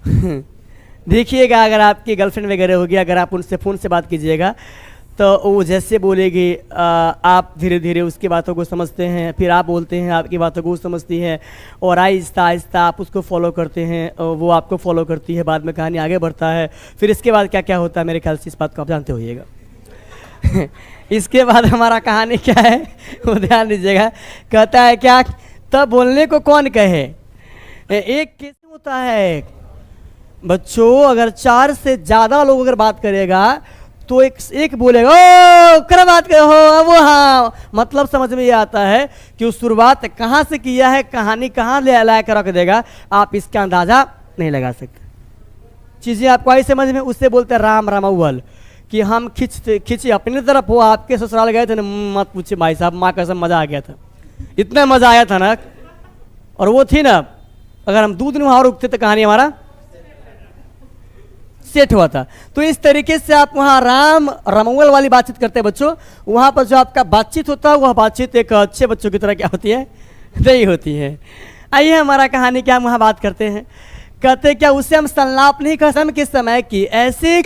देखिएगा, अगर आपकी गर्लफ्रेंड वगैरह होगी, अगर आप उनसे फ़ोन से बात कीजिएगा तो वो जैसे बोलेगी आप धीरे धीरे उसकी बातों को समझते हैं, फिर आप बोलते हैं, आपकी बातों को वो समझती है, और आहिस्ता आहिस्ता आप उसको फॉलो करते हैं और वो आपको फॉलो करती है। बाद में कहानी आगे बढ़ता है। फिर इसके बाद क्या क्या होता है, मेरे ख्याल से इस बात को आप जानते होइएगा। इसके बाद हमारा कहानी क्या है वो ध्यान दीजिएगा। कहता है क्या, तब बोलने को कौन कहे। एक केस होता है बच्चों, अगर 4 से ज़्यादा लोग अगर बात करेगा तो एक बोलेगा ओ कर बात कर हो वो, हाँ, मतलब समझ में ये आता है कि उस शुरुआत कहाँ से किया है, कहानी कहाँ ले ला कर रख देगा, आप इसका अंदाज़ा नहीं लगा सकते। चीज़ें आपको आई समझ में। उससे बोलते हैं राम रामावल कि हम खींचे अपनी तरफ, हो आपके ससुराल गए थे ना, मत पूछे भाई साहब, माँ कसम मज़ा आ गया था, इतना मज़ा आया था ना। और वो थी ना, अगर हम 2 दिन वहाँ रुकते तो कहानी हमारा सेट हुआ था। तो इस तरीके से आप वहाँ राम रामावल वाली बातचीत करते हैं बच्चों। वहाँ पर जो आपका बातचीत होता है वह बातचीत एक अच्छे बच्चों की तरह क्या होती है, नहीं होती है। आइए हमारा कहानी क्या हम वहाँ बात करते हैं। कहते क्या, उससे हम संलाप नहीं कर सकते किस समय की, ऐसे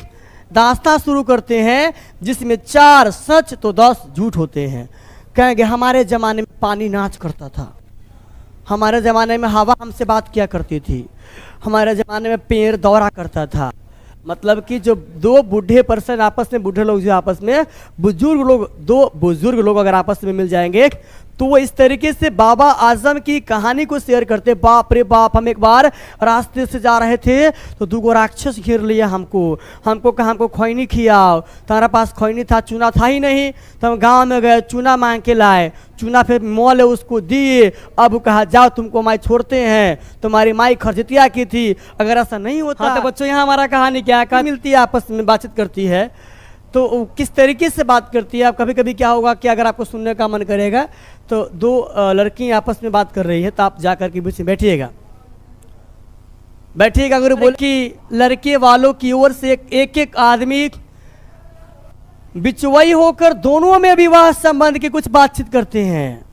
दास्तां शुरू करते हैं जिसमें 4 सच तो 10 झूठ होते हैं। कहेंगे हमारे ज़माने में पानी नाच करता था, हमारे ज़माने में हवा हमसे बात किया करती थी, हमारे ज़माने में पेड़ दौड़ा करता था। मतलब कि जो 2 बूढ़े पर्सन आपस में, बूढ़े लोग जो आपस में, बुजुर्ग लोग, 2 बुजुर्ग लोग अगर आपस में मिल जाएंगे तो वो इस तरीके से बाबा आजम की कहानी को शेयर करते। बाप रे बाप, हम एक बार रास्ते से जा रहे थे तो 2 राक्षस घेर लिया हमको कहा हमको खैनी खियाओ, तुम्हारा पास खैनी था, चूना था ही नहीं, तो हम गाँव में गए, चूना मांग के लाए, चूना फिर मोल उसको दिए। अब कहा जाओ तुमको माई छोड़ते हैं, तुम्हारी माई खरजतिया की थी, अगर ऐसा नहीं होता। हाँ, तो बच्चों यहाँ हमारा कहानी क्या मिलती है, आपस में बातचीत करती है। तो किस तरीके से बात करती है। आप कभी कभी क्या होगा कि अगर आपको सुनने का मन करेगा तो 2 लड़की आपस में बात कर रही है, तो आप जा कर के बीच में बैठिएगा। अगर बोल कि लड़के वालों की ओर से एक आदमी बिचवई होकर दोनों में विवाह संबंध की कुछ बातचीत करते हैं।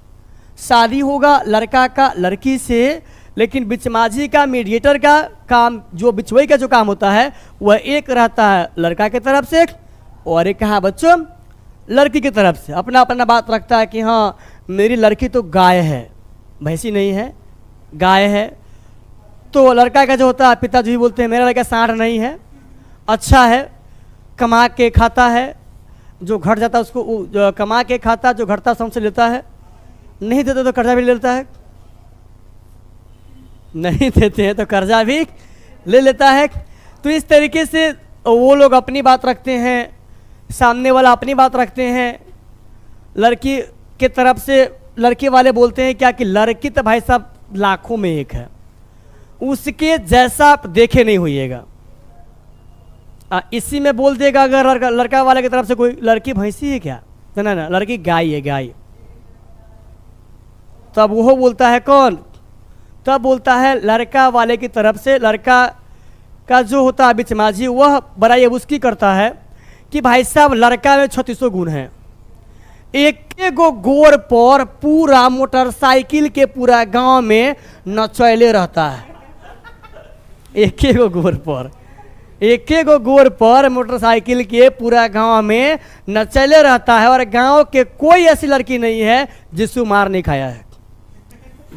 शादी होगा लड़का का लड़की से, लेकिन बिचमाजी का, मीडिएटर का काम, जो बिचवई का जो काम होता है वह एक रहता है लड़का की तरफ से, और एक कहा बच्चों लड़की की तरफ से। अपना अपना बात रखता है कि हाँ मेरी लड़की तो गाय है, भैंसी नहीं है, गाय है। तो लड़का का जो होता है, पिताजी भी बोलते हैं मेरा लड़का सांड नहीं है, अच्छा है, कमा के खाता है, जो घट जाता है उसको कमा के खाता, जो घटता है हमसे लेता है, नहीं देते तो कर्जा भी ले लेता है, नहीं देते हैं तो कर्जा भी ले लेता है। तो इस तरीके से वो लोग अपनी बात रखते हैं, सामने वाला अपनी बात रखते हैं। लड़की के तरफ से लड़के वाले बोलते हैं क्या कि लड़की तो भाई साहब लाखों में एक है, उसके जैसा आप देखे नहीं होइएगा। इसी में बोल देगा अगर लड़का वाले की तरफ से कोई, लड़की भैंसी है क्या, ना लड़की गाय है, गाय। तब वो बोलता है कौन, तब बोलता है लड़का वाले की तरफ से, लड़का का जो होता है बिचमाजी, वह बड़ाई उसकी करता है कि भाई साहब लड़का में 36 गुण हैं। एक गोर पर पूरा मोटरसाइकिल के पूरा गांव में नचैले रहता है। एक गोर पर, एक गोर पर मोटरसाइकिल के पूरा गांव में नचैले रहता है, और गांव के कोई ऐसी लड़की नहीं है जिसको मार नहीं खाया है।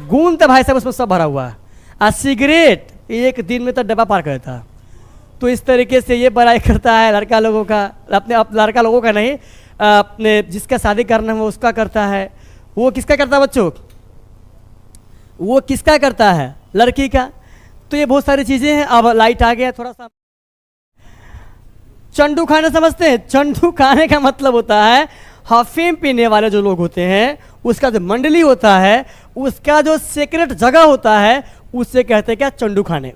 गुण तो भाई साहब उसमें सब भरा हुआ है। और सिगरेट एक दिन में तो डब्बा पार करता है। तो इस तरीके से ये बड़ाई करता है लड़का लोगों का, अपने लड़का लोगों का नहीं, अपने जिसका शादी करना है वो उसका करता है। वो किसका करता है बच्चों, वो किसका करता है, लड़की का। तो ये बहुत सारी चीज़ें हैं। अब लाइट आ गया थोड़ा सा। चंडू खाने समझते हैं, चंडू खाने का मतलब होता है अफीम पीने वाले जो लोग होते हैं, उसका जो मंडली होता है, उसका जो सीक्रेट जगह होता है, उससे कहते हैं क्या, चंडू खाने।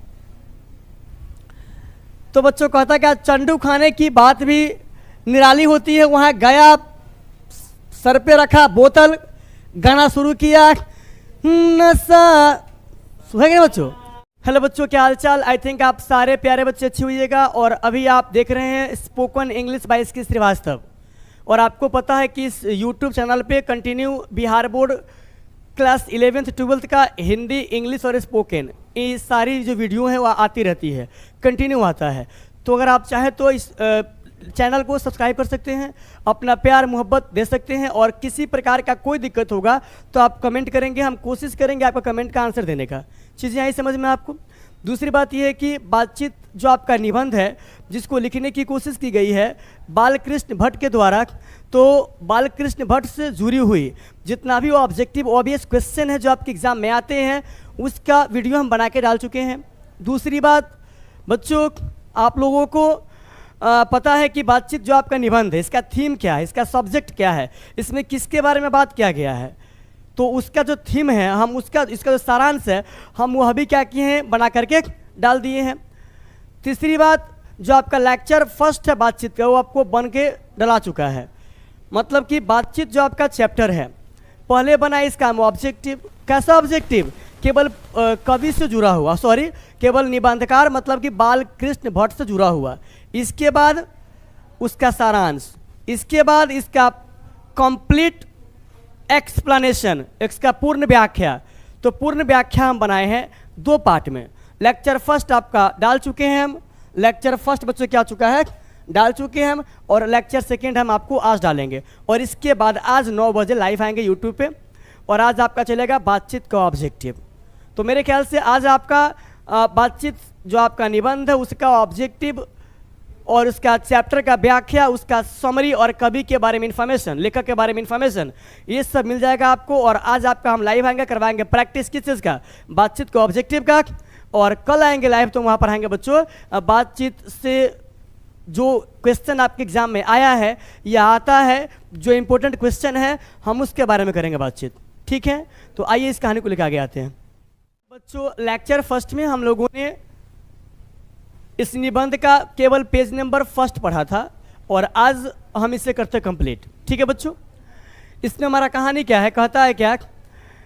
तो बच्चों कहता क्या, चंडू खाने की बात भी निराली होती है। वहाँ गया, सर पे रखा बोतल, गाना शुरू किया, नशा। सुनेंगे ना बच्चों। हेलो बच्चों, क्या हाल चाल। आई थिंक आप सारे प्यारे बच्चे अच्छे होइएगा। और अभी आप देख रहे हैं स्पोकन इंग्लिश बाय इसकी श्रीवास्तव। और आपको पता है कि इस यूट्यूब चैनल पे continue Bihar board class 11th 12th का हिंदी, इंग्लिश और स्पोकन, ये सारी जो वीडियो है वह आती रहती है, कंटिन्यू आता है। तो अगर आप चाहें तो इस चैनल को सब्सक्राइब कर सकते हैं, अपना प्यार मोहब्बत दे सकते हैं, और किसी प्रकार का कोई दिक्कत होगा तो आप कमेंट करेंगे, हम कोशिश करेंगे आपका कमेंट का आंसर देने का। चीज़ें आई समझ में आपको। दूसरी बात यह है कि बातचीत जो आपका निबंध है जिसको लिखने की कोशिश की गई है बालकृष्ण भट्ट के द्वारा, तो बालकृष्ण भट्ट से जुड़ी हुई जितना भी वो ऑब्जेक्टिव ऑब्वियस क्वेश्चन है जो आपके एग्जाम में आते हैं उसका वीडियो हम बना के डाल चुके हैं। दूसरी बात बच्चों, आप लोगों को पता है कि बातचीत जो आपका निबंध है इसका थीम क्या है, इसका सब्जेक्ट क्या है, इसमें किसके बारे में बात किया गया है, तो उसका जो थीम है हम इसका जो सारांश है हम वह भी क्या किए हैं, बना करके डाल दिए हैं। तीसरी बात, जो आपका लेक्चर फर्स्ट है बातचीत का वो आपको बन के डला चुका है। मतलब कि बातचीत जो आपका चैप्टर है पहले बना इसका ऑब्जेक्टिव। कैसा ऑब्जेक्टिव? केवल कवि से जुड़ा हुआ, केवल निबंधकार मतलब कि बालकृष्ण भट्ट से जुड़ा हुआ। इसके बाद उसका सारांश, इसके बाद इसका कंप्लीट एक्सप्लेनेशन, इसका पूर्ण व्याख्या। तो पूर्ण व्याख्या हम बनाए हैं 2 पार्ट में। लेक्चर फर्स्ट आपका डाल चुके हैं हम, लेक्चर फर्स्ट बच्चों क्या चुका है, डाल चुके हैं हम, और लेक्चर सेकेंड हम आपको आज डालेंगे। और इसके बाद आज 9 बजे लाइव आएंगे यूट्यूब पे, और आज आपका चलेगा बातचीत का ऑब्जेक्टिव। तो मेरे ख्याल से आज आपका बातचीत जो आपका निबंध है उसका ऑब्जेक्टिव और उसका चैप्टर का व्याख्या, उसका समरी और कवि के बारे में इंफॉर्मेशन, लेखक के बारे में इंफॉर्मेशन, ये सब मिल जाएगा आपको। और आज आपका हम लाइव आएंगे, करवाएंगे प्रैक्टिस किस चीज़ का, बातचीत का ऑब्जेक्टिव का। और कल आएंगे लाइव तो वहाँ पर आएंगे बच्चों बातचीत से जो क्वेश्चन आपके एग्जाम में आया है या आता है, जो इंपॉर्टेंट क्वेश्चन है हम उसके बारे में करेंगे बातचीत। ठीक है, तो आइए इस कहानी को लेकर आगे आते हैं बच्चों। लेक्चर फर्स्ट में हम लोगों ने इस निबंध का केवल पेज नंबर फर्स्ट पढ़ा था और आज हम इसे करते कंप्लीट। ठीक है बच्चों, इसमें हमारा कहानी क्या है, कहता है क्या,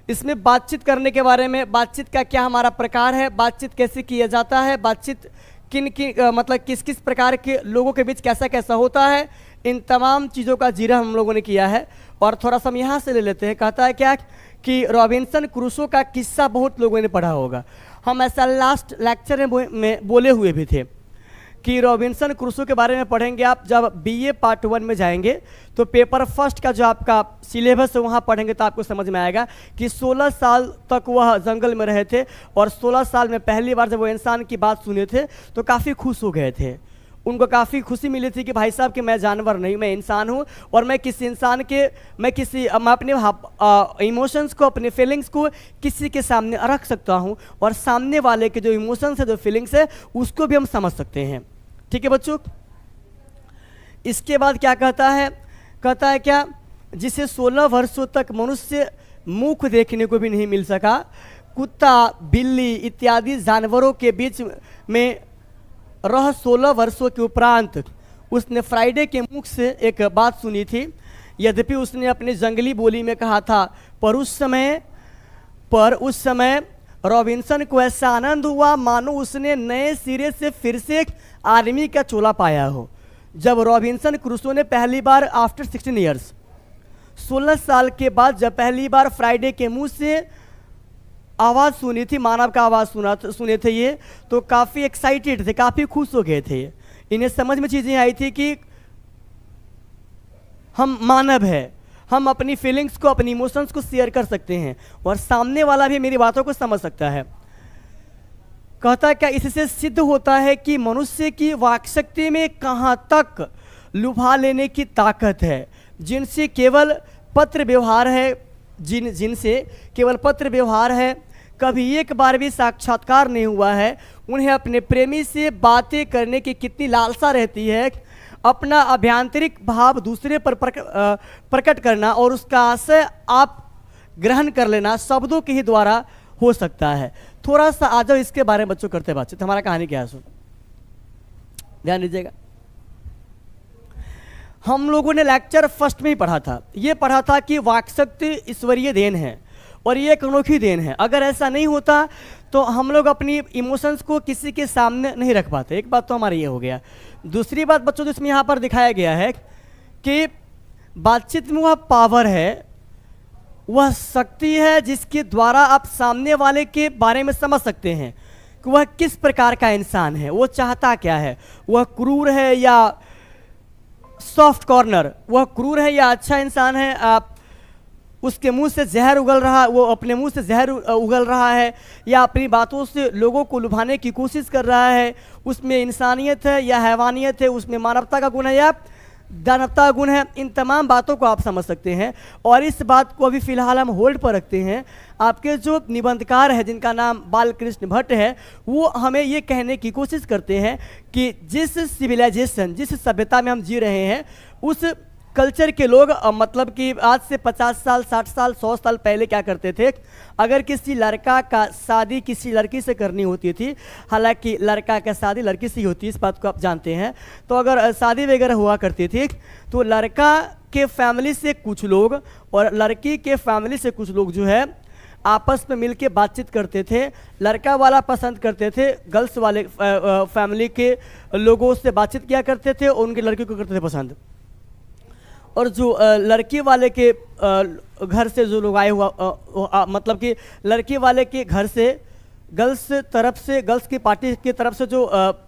इसमें बातचीत करने के बारे में, बातचीत का क्या हमारा प्रकार है, बातचीत कैसे किया जाता है, बातचीत मतलब किस किस प्रकार के लोगों के बीच कैसा कैसा होता है, इन तमाम चीज़ों का जीरा हम लोगों ने किया है। और थोड़ा सा हम यहाँ से ले लेते हैं। कहता है क्या कि रॉबिन्सन क्रूसो का किस्सा बहुत लोगों ने पढ़ा होगा, हम ऐसा लास्ट लेक्चर में बोले हुए भी थे कि रॉबिन्सन क्रूसो के बारे में पढ़ेंगे। आप जब बीए पार्ट 1 में जाएंगे तो पेपर फर्स्ट का जो आपका सिलेबस है वहाँ पढ़ेंगे तो आपको समझ में आएगा कि 16 साल तक वह जंगल में रहे थे और 16 साल में पहली बार जब वो इंसान की बात सुने थे तो काफ़ी खुश हो गए थे। उनको काफ़ी खुशी मिली थी कि भाई साहब कि मैं जानवर नहीं, मैं इंसान हूँ और मैं किसी इंसान के मैं अपने इमोशंस को, अपने फीलिंग्स को किसी के सामने रख सकता हूँ और सामने वाले के जो इमोशंस है, जो फीलिंग्स है, उसको भी हम समझ सकते हैं। ठीक है बच्चों, इसके बाद क्या कहता है, कहता है क्या, जिसे 16 वर्षों तक मनुष्य मुख देखने को भी नहीं मिल सका, कुत्ता, बिल्ली इत्यादि जानवरों के बीच में रह 16 वर्षों के उपरांत उसने फ्राइडे के मुख से एक बात सुनी थी। यद्यपि उसने अपनी जंगली बोली में कहा था, पर उस समय रॉबिन्सन को ऐसा आनंद हुआ मानो उसने नए सिरे से फिर से एक आर्मी का चोला पाया हो। जब रॉबिन्सन क्रूसो ने पहली बार आफ्टर 16 ईयर्स, 16 साल के बाद जब पहली बार फ्राइडे के मुंह से आवाज़ सुनी थी, मानव का आवाज़ सुने थे ये, तो काफ़ी एक्साइटेड थे, काफ़ी खुश हो गए थे। इन्हें समझ में चीज़ें आई थी कि हम मानव है, हम अपनी फीलिंग्स को, अपनी इमोशंस को शेयर कर सकते हैं और सामने वाला भी मेरी बातों को समझ सकता है। कहता है क्या, इससे सिद्ध होता है कि मनुष्य की वाक्शक्ति में कहाँ तक लुभा लेने की ताकत है। जिनसे केवल पत्र व्यवहार है, जिनसे केवल पत्र व्यवहार है, कभी एक बार भी साक्षात्कार नहीं हुआ है, उन्हें अपने प्रेमी से बातें करने की कितनी लालसा रहती है। अपना अभ्यांतरिक भाव दूसरे पर प्रकट करना और उसका आशय आप ग्रहण कर लेना शब्दों के ही द्वारा हो सकता है। थोड़ा सा आ जाओ इसके बारे में बच्चों करते बातचीत। हमारा कहानी क्या है सुन, ध्यान दीजिएगा। हम लोगों ने लेक्चर फर्स्ट में ही पढ़ा था, ये पढ़ा था कि वाक्शक्ति ईश्वरीय देन है और ये एक अनोखी देन है। अगर ऐसा नहीं होता तो हम लोग अपनी इमोशंस को किसी के सामने नहीं रख पाते। एक बात तो हमारी ये हो गया। दूसरी बात बच्चों, जिसमें यहाँ पर दिखाया गया है कि बातचीत में वह पावर है वह शक्ति है जिसके द्वारा आप सामने वाले के बारे में समझ सकते हैं कि वह किस प्रकार का इंसान है, वो चाहता क्या है, वह क्रूर है या सॉफ्ट कॉर्नर, वह क्रूर है या अच्छा इंसान है। आप उसके मुंह से जहर उगल रहा, वो अपने मुंह से जहर उगल रहा है या अपनी बातों से लोगों को लुभाने की कोशिश कर रहा है, उसमें इंसानियत है या हैवानियत है, उसमें मानवता का गुण है या दानवता गुण है। इन तमाम बातों को आप समझ सकते हैं। और इस बात को अभी फिलहाल हम होल्ड पर रखते हैं। आपके जो निबंधकार है जिनका नाम बालकृष्ण भट्ट है, वो हमें ये कहने की कोशिश करते हैं कि जिस सिविलाइजेशन, जिस सभ्यता में हम जी रहे हैं, उस कल्चर के लोग मतलब कि आज से 50 साल, 60 साल, 100 साल पहले क्या करते थे, अगर किसी लड़का का शादी किसी लड़की से करनी होती थी, हालांकि लड़का का शादी लड़की से ही होती है, इस बात को आप जानते हैं, तो अगर शादी वगैरह हुआ करती थी तो लड़का के फैमिली से कुछ लोग और लड़की के फैमिली से कुछ लोग जो है आपस में मिलके बातचीत करते थे। लड़का वाला पसंद करते थे, गर्ल्स वाले फैमिली के लोगों से बातचीत किया करते थे और उनके लड़की को करते थे पसंद। और जो लड़की वाले के घर से जो लोग आए हुआ मतलब कि लड़की वाले के घर से गर्ल्स तरफ से, गर्ल्स की पार्टी की तरफ से जो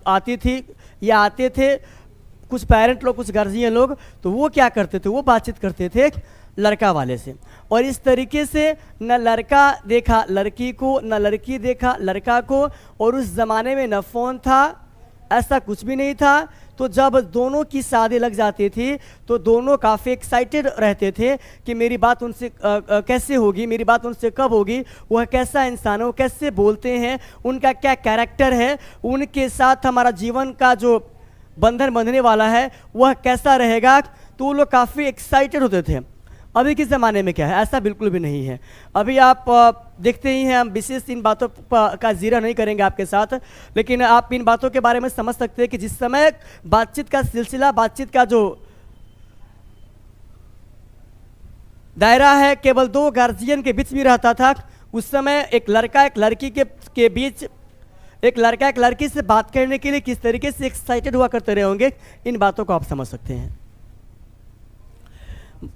आती थी या आते थे कुछ पेरेंट लोग, कुछ गार्जियन लोग, तो वो क्या करते थे, वो बातचीत करते थे लड़का वाले से। और इस तरीके से न लड़का देखा लड़की को, न लड़की देखा लड़का को। और उस ज़माने में न फ़ोन था, ऐसा कुछ भी नहीं था। तो जब दोनों की शादी लग जाती थी तो दोनों काफ़ी एक्साइटेड रहते थे कि मेरी बात उनसे कैसे होगी, मेरी बात उनसे कब होगी, वह कैसा इंसान है, वो कैसे बोलते हैं, उनका क्या कैरेक्टर है, उनके साथ हमारा जीवन का जो बंधन बंधने वाला है वह कैसा रहेगा। तो वो लोग काफ़ी एक्साइटेड होते थे। अभी के ज़माने में क्या है, ऐसा बिल्कुल भी नहीं है। अभी आप देखते ही हैं, हम विशेष इन बातों का जिक्र नहीं करेंगे आपके साथ, लेकिन आप इन बातों के बारे में समझ सकते हैं कि जिस समय बातचीत का सिलसिला, बातचीत का जो दायरा है केवल दो गार्जियन के बीच में रहता था, उस समय एक लड़का एक लड़की के बीच, एक लड़का एक लड़की से बात करने के लिए किस तरीके से एक्साइटेड हुआ करते रहे होंगे, इन बातों को आप समझ सकते हैं।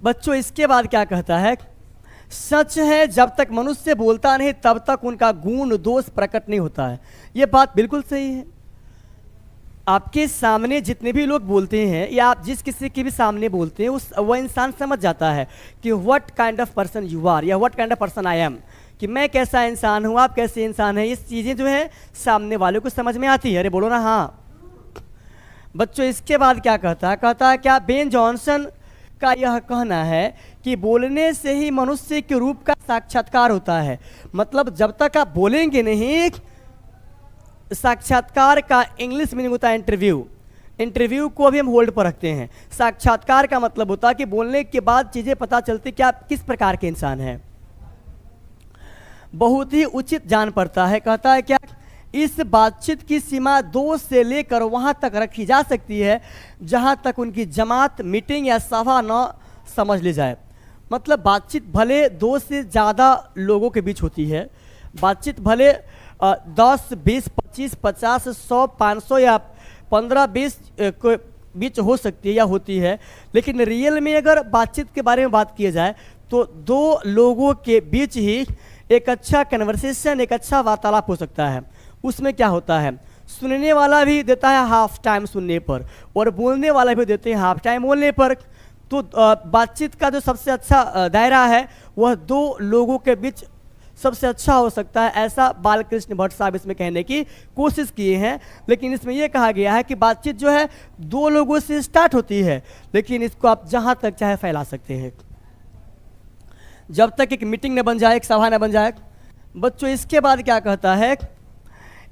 बच्चों, इसके बाद क्या कहता है, सच है जब तक मनुष्य बोलता नहीं तब तक उनका गुण दोष प्रकट नहीं होता है। यह बात बिल्कुल सही है। आपके सामने जितने भी लोग बोलते हैं या आप जिस किसी के भी सामने बोलते हैं, वह इंसान समझ जाता है कि what kind of person you are या what kind of person I am, कि मैं कैसा इंसान हूँ, आप कैसे इंसान हैं। इस चीज़ें जो है सामने वाले को समझ में आती है। अरे बोलो ना हाँ। बच्चों, इसके बाद क्या कहता है, क्या बेन जॉनसन का यह कहना है कि बोलने से ही मनुष्य के रूप का साक्षात्कार होता है। मतलब जब तक आप बोलेंगे नहीं, साक्षात्कार का इंग्लिश मीनिंग होता है इंटरव्यू। इंटरव्यू को अभी हम होल्ड पर रखते हैं। साक्षात्कार का मतलब होता है कि बोलने के बाद चीजें पता चलती कि आप किस प्रकार के इंसान हैं। बहुत ही उचित जान पड़ता है। कहता है क्या, इस बातचीत की सीमा 2 से लेकर वहां तक रखी जा सकती है जहां तक उनकी जमात, मीटिंग या सभा न समझ ली जाए। मतलब बातचीत भले 2 से ज़्यादा लोगों के बीच होती है, बातचीत भले 10, 20, 25, 50, 100, 500 या 15-20 के बीच हो सकती है या होती है, लेकिन रियल में अगर बातचीत के बारे में बात की जाए तो 2 लोगों के बीच ही एक अच्छा कन्वर्सेशन, एक अच्छा वार्तालाप हो सकता है। उसमें क्या होता है, सुनने वाला भी देता है हाफ टाइम सुनने पर और बोलने वाला भी देते हैं हाफ टाइम बोलने पर। तो बातचीत का जो सबसे अच्छा दायरा है वह 2 लोगों के बीच सबसे अच्छा हो सकता है, ऐसा बालकृष्ण भट्ट साहब इसमें कहने की कोशिश किए हैं। लेकिन इसमें यह कहा गया है कि बातचीत जो है 2 लोगों से स्टार्ट होती है, लेकिन इसको आप जहां तक चाहे फैला सकते हैं, जब तक एक मीटिंग न बन जाए, एक सभा न बन जाए। बच्चों, इसके बाद क्या कहता है,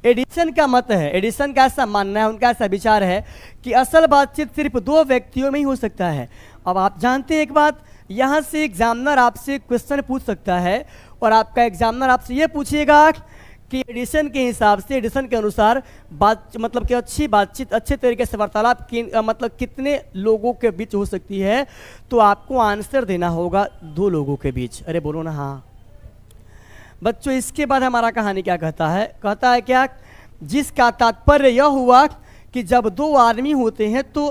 एडिसन का मत है, एडिसन का ऐसा मानना है, उनका ऐसा विचार है कि असल बातचीत सिर्फ 2 व्यक्तियों में ही हो सकता है। अब आप जानते हैं एक बात, यहाँ से एग्जामिनर आपसे क्वेश्चन पूछ सकता है और आपका एग्जामिनर आपसे ये पूछेगा कि एडिसन के हिसाब से, एडिसन के अनुसार बात मतलब कि अच्छी बातचीत, अच्छे तरीके से वार्तालाप मतलब कितने लोगों के बीच हो सकती है, तो आपको आंसर देना होगा 2 लोगों के बीच। अरे बोलो ना हाँ। बच्चों, इसके बाद हमारा कहानी क्या कहता है क्या, जिसका तात्पर्य यह हुआ कि जब 2 आदमी होते हैं तो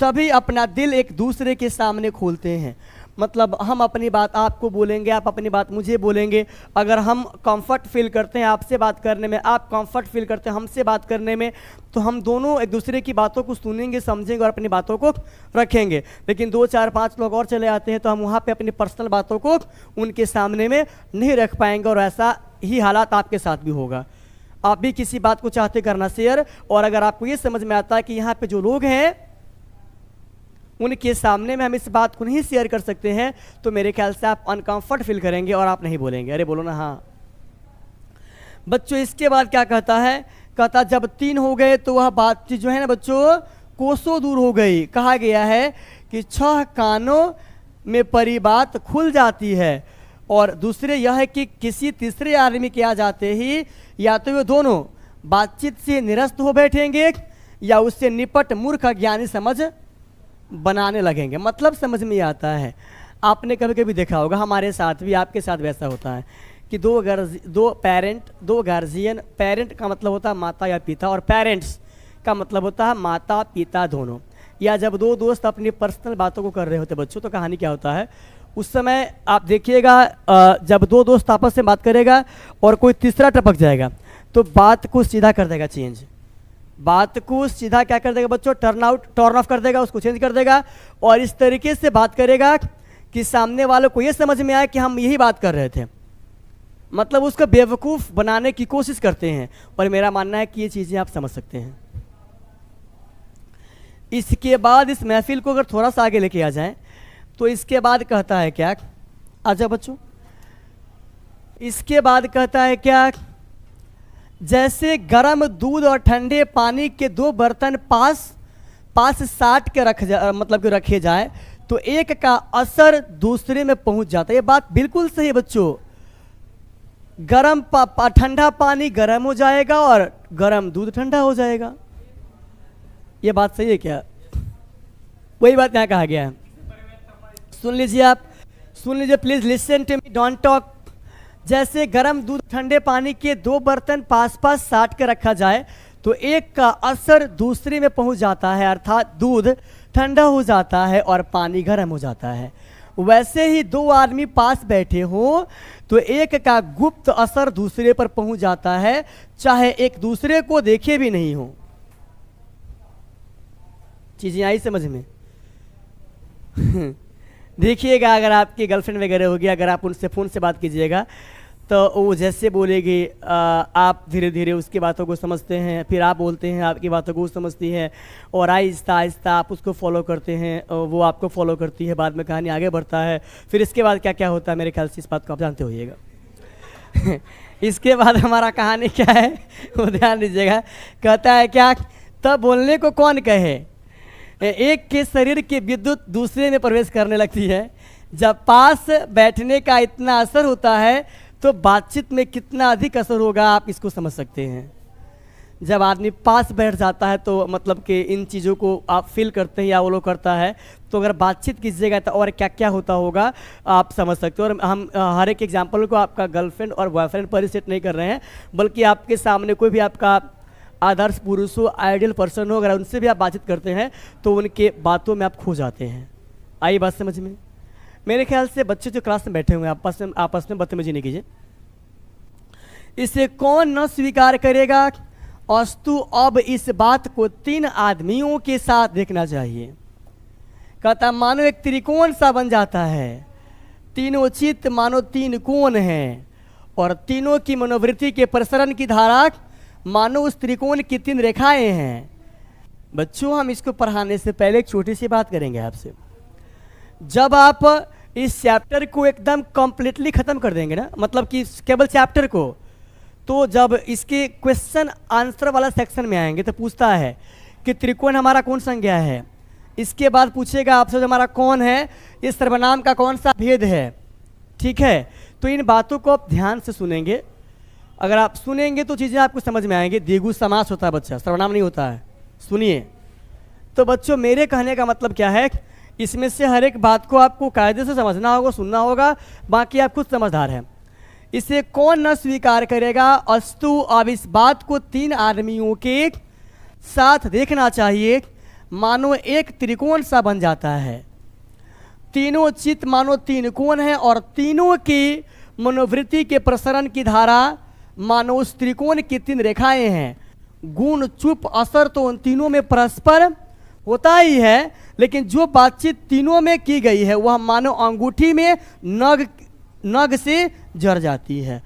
तभी अपना दिल एक दूसरे के सामने खोलते हैं। मतलब हम अपनी बात आपको बोलेंगे, आप अपनी बात मुझे बोलेंगे। अगर हम कंफर्ट फील करते हैं आपसे बात करने में, आप कंफर्ट फील करते हैं हमसे बात करने में, तो हम दोनों एक दूसरे की बातों को सुनेंगे, समझेंगे और अपनी बातों को रखेंगे। लेकिन 2 4 5 लोग और चले आते हैं तो हम वहाँ पे अपनी पर्सनल बातों को उनके सामने में नहीं रख पाएंगे, और ऐसा ही हालात आपके साथ भी होगा। आप भी किसी बात को चाहते करना शेयर, और अगर आपको ये समझ में आता है कि यहाँ पे जो लोग हैं उनके सामने में हम इस बात को नहीं शेयर कर सकते हैं, तो मेरे ख्याल से आप अनकंफर्ट फील करेंगे और आप नहीं बोलेंगे। अरे बोलो ना हाँ। बच्चों इसके बाद क्या कहता है, कहता जब 3 हो गए तो वह बातचीत जो है ना बच्चों कोसों दूर हो गई। कहा गया है कि 6 कानों में परी बात खुल जाती है, और दूसरे यह है कि किसी तीसरे आदमी के आ जाते ही या तो वे दोनों बातचीत से निरस्त हो बैठेंगे या उससे निपट मूर्ख ज्ञानी समझ बनाने लगेंगे। मतलब समझ में आता है, आपने कभी कभी देखा होगा, हमारे साथ भी आपके साथ वैसा होता है कि दो गार्जियन, पेरेंट का मतलब होता है माता या पिता, और पेरेंट्स का मतलब होता है माता पिता दोनों। या जब 2 दोस्त अपनी पर्सनल बातों को कर रहे होते बच्चों, तो कहानी क्या होता है उस समय आप देखिएगा, जब 2 दोस्त आपस में बात करेगा और कोई तीसरा टपक जाएगा तो बात को सीधा कर देगा, चेंज, बात को सीधा क्या कर देगा बच्चों, टर्न ऑफ कर देगा, उसको चेंज कर देगा, और इस तरीके से बात करेगा कि सामने वालों को ये समझ में आए कि हम यही बात कर रहे थे। मतलब उसको बेवकूफ़ बनाने की कोशिश करते हैं, और मेरा मानना है कि ये चीज़ें आप समझ सकते हैं। इसके बाद इस महफिल को अगर थोड़ा सा आगे लेके आ जाएं तो इसके बाद कहता है क्या, आजा बच्चों, इसके बाद कहता है क्या, जैसे गर्म दूध और ठंडे पानी के 2 बर्तन पास साट के रखे जाए तो एक का असर दूसरे में पहुंच जाता है। ये बात बिल्कुल सही है बच्चों। गर्म ठंडा पानी गर्म हो जाएगा और गर्म दूध ठंडा हो जाएगा। ये बात सही है क्या? वही बात यहाँ कहा गया है। सुन लीजिए आप, सुन लीजिए please, listen to me, don't talk. जैसे गर्म दूध ठंडे पानी के 2 बर्तन पास साट के रखा जाए तो एक का असर दूसरे में पहुंच जाता है, अर्थात दूध ठंडा हो जाता है और पानी गर्म हो जाता है। वैसे ही 2 आदमी पास बैठे हो तो एक का गुप्त असर दूसरे पर पहुंच जाता है, चाहे एक दूसरे को देखे भी नहीं हो। चीजें आई समझ में? देखिएगा, अगर आपकी गर्लफ्रेंड वगैरह होगी, अगर आप उनसे फ़ोन से बात कीजिएगा तो वो जैसे बोलेगी आप धीरे धीरे उसकी बातों को समझते हैं, फिर आप बोलते हैं आपकी बातों को समझती है, और आहिस्ता आहिस्ता आप उसको फॉलो करते हैं, वो आपको फॉलो करती है, बाद में कहानी आगे बढ़ता है। फिर इसके बाद क्या क्या होता है मेरे ख्याल से इस बात को आप जानते होइएगा। इसके बाद हमारा कहानी क्या है वो ध्यान दीजिएगा। कहता है क्या, तब बोलने को कौन कहे, एक के शरीर की विद्युत दूसरे में प्रवेश करने लगती है। जब पास बैठने का इतना असर होता है तो बातचीत में कितना अधिक असर होगा आप इसको समझ सकते हैं। जब आदमी पास बैठ जाता है तो मतलब कि इन चीज़ों को आप फील करते हैं या वो लोग करता है, तो अगर बातचीत कीजिएगा तो और क्या क्या होता होगा आप समझ सकते हो। और हम हर एक एग्जाम्पल को आपका गर्लफ्रेंड और बॉयफ्रेंड पर ही सेट नहीं कर रहे हैं, बल्कि आपके सामने कोई भी आपका आदर्श पुरुष हो, आइडियल पर्सन हो, अगर उनसे भी आप बातचीत करते हैं तो उनके बातों में आप खो जाते हैं। आई बात समझ में? मेरे ख्याल से बच्चे जो क्लास में बैठे हुए हैं आपस में बदतमीजी नहीं कीजिए। इसे कौन न स्वीकार करेगा, अस्तु अब इस बात को 3 आदमियों के साथ देखना चाहिए। कहता मानो एक त्रिकोण सा बन जाता है, तीनों चित्त मानो 3 कोण हैं, और तीनों की मनोवृत्ति के प्रसरण की धारा मानो उस त्रिकोण की 3 रेखाएं हैं। बच्चों हम इसको पढ़ाने से पहले एक छोटी सी बात करेंगे आपसे। जब आप इस चैप्टर को एकदम कंप्लीटली ख़त्म कर देंगे ना, मतलब कि केवल चैप्टर को, तो जब इसके क्वेश्चन आंसर वाला सेक्शन में आएंगे तो पूछता है कि त्रिकोण हमारा कौन संज्ञा है। इसके बाद पूछेगा आपसे हमारा कौन है, इस सर्वनाम का कौन सा भेद है। ठीक है, तो इन बातों को आप ध्यान से सुनेंगे। अगर आप सुनेंगे तो चीज़ें आपको समझ में आएंगी। द्विगु समास होता है बच्चा, सर्वनाम नहीं होता है। सुनिए तो बच्चों, मेरे कहने का मतलब क्या है, इसमें से हर एक बात को आपको कायदे से समझना होगा, सुनना होगा, बाकी आप खुद समझदार हैं। इसे कौन न स्वीकार करेगा, अस्तु अब इस बात को 3 आदमियों के साथ देखना चाहिए, मानो एक त्रिकोण सा बन जाता है। तीनों चित्त मानो तीन कोण है और तीनों की मनोवृत्ति के प्रसरण की धारा मानो उस त्रिकोण की तीन रेखाएं हैं। गुण चुप असर तो उन तीनों में परस्पर होता ही है, लेकिन जो बातचीत तीनों में की गई है वह मानो अंगूठी में नग से जड़ जाती है।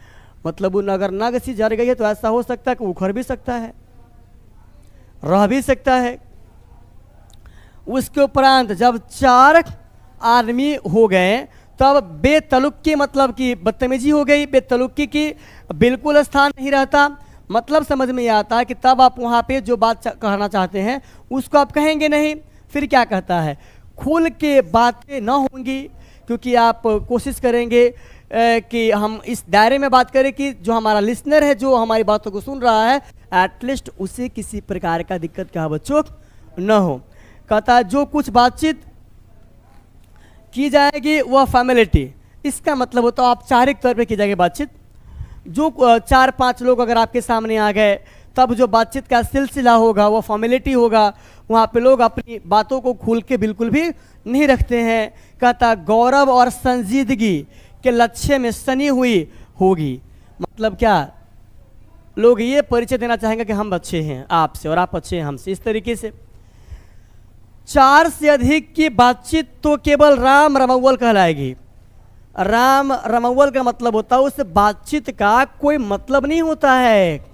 मतलब वो अगर नग से जड़ गई है तो ऐसा हो सकता है कि उखड़ भी सकता है, रह भी सकता है। उसके उपरांत जब 4 आदमी हो गए तब बेतलुक्की मतलब कि बदतमीजी हो गई। बेतलुक्की की बिल्कुल स्थान नहीं रहता। मतलब समझ में आता है कि तब आप वहाँ पे जो बात कहना चाहते हैं उसको आप कहेंगे नहीं। फिर क्या कहता है, खुल के बातें न होंगी, क्योंकि आप कोशिश करेंगे कि हम इस दायरे में बात करें कि जो हमारा लिसनर है, जो हमारी बातों को सुन रहा है, एटलीस्ट उसे किसी प्रकार का दिक्कत क्या बच्चों न हो। कहता है जो कुछ बातचीत की जाएगी वह फॉर्मेलिटी, इसका मतलब होता है औपचारिक तौर पे की जाएगी बातचीत। जो 4-5 लोग अगर आपके सामने आ गए तब जो बातचीत का सिलसिला होगा वह फॉर्मेलिटी होगा। वहाँ पे लोग अपनी बातों को खुल के बिल्कुल भी नहीं रखते हैं। कहता गौरव और संजीदगी के लक्ष्य में सनी हुई होगी। मतलब क्या, लोग ये परिचय देना चाहेंगे कि हम अच्छे हैं आपसे और आप अच्छे हैं हमसे। इस तरीके से 4 से अधिक की बातचीत तो केवल राम रमौवल कहलाएगी। राम रमौवल का मतलब होता है उस बातचीत का कोई मतलब नहीं होता है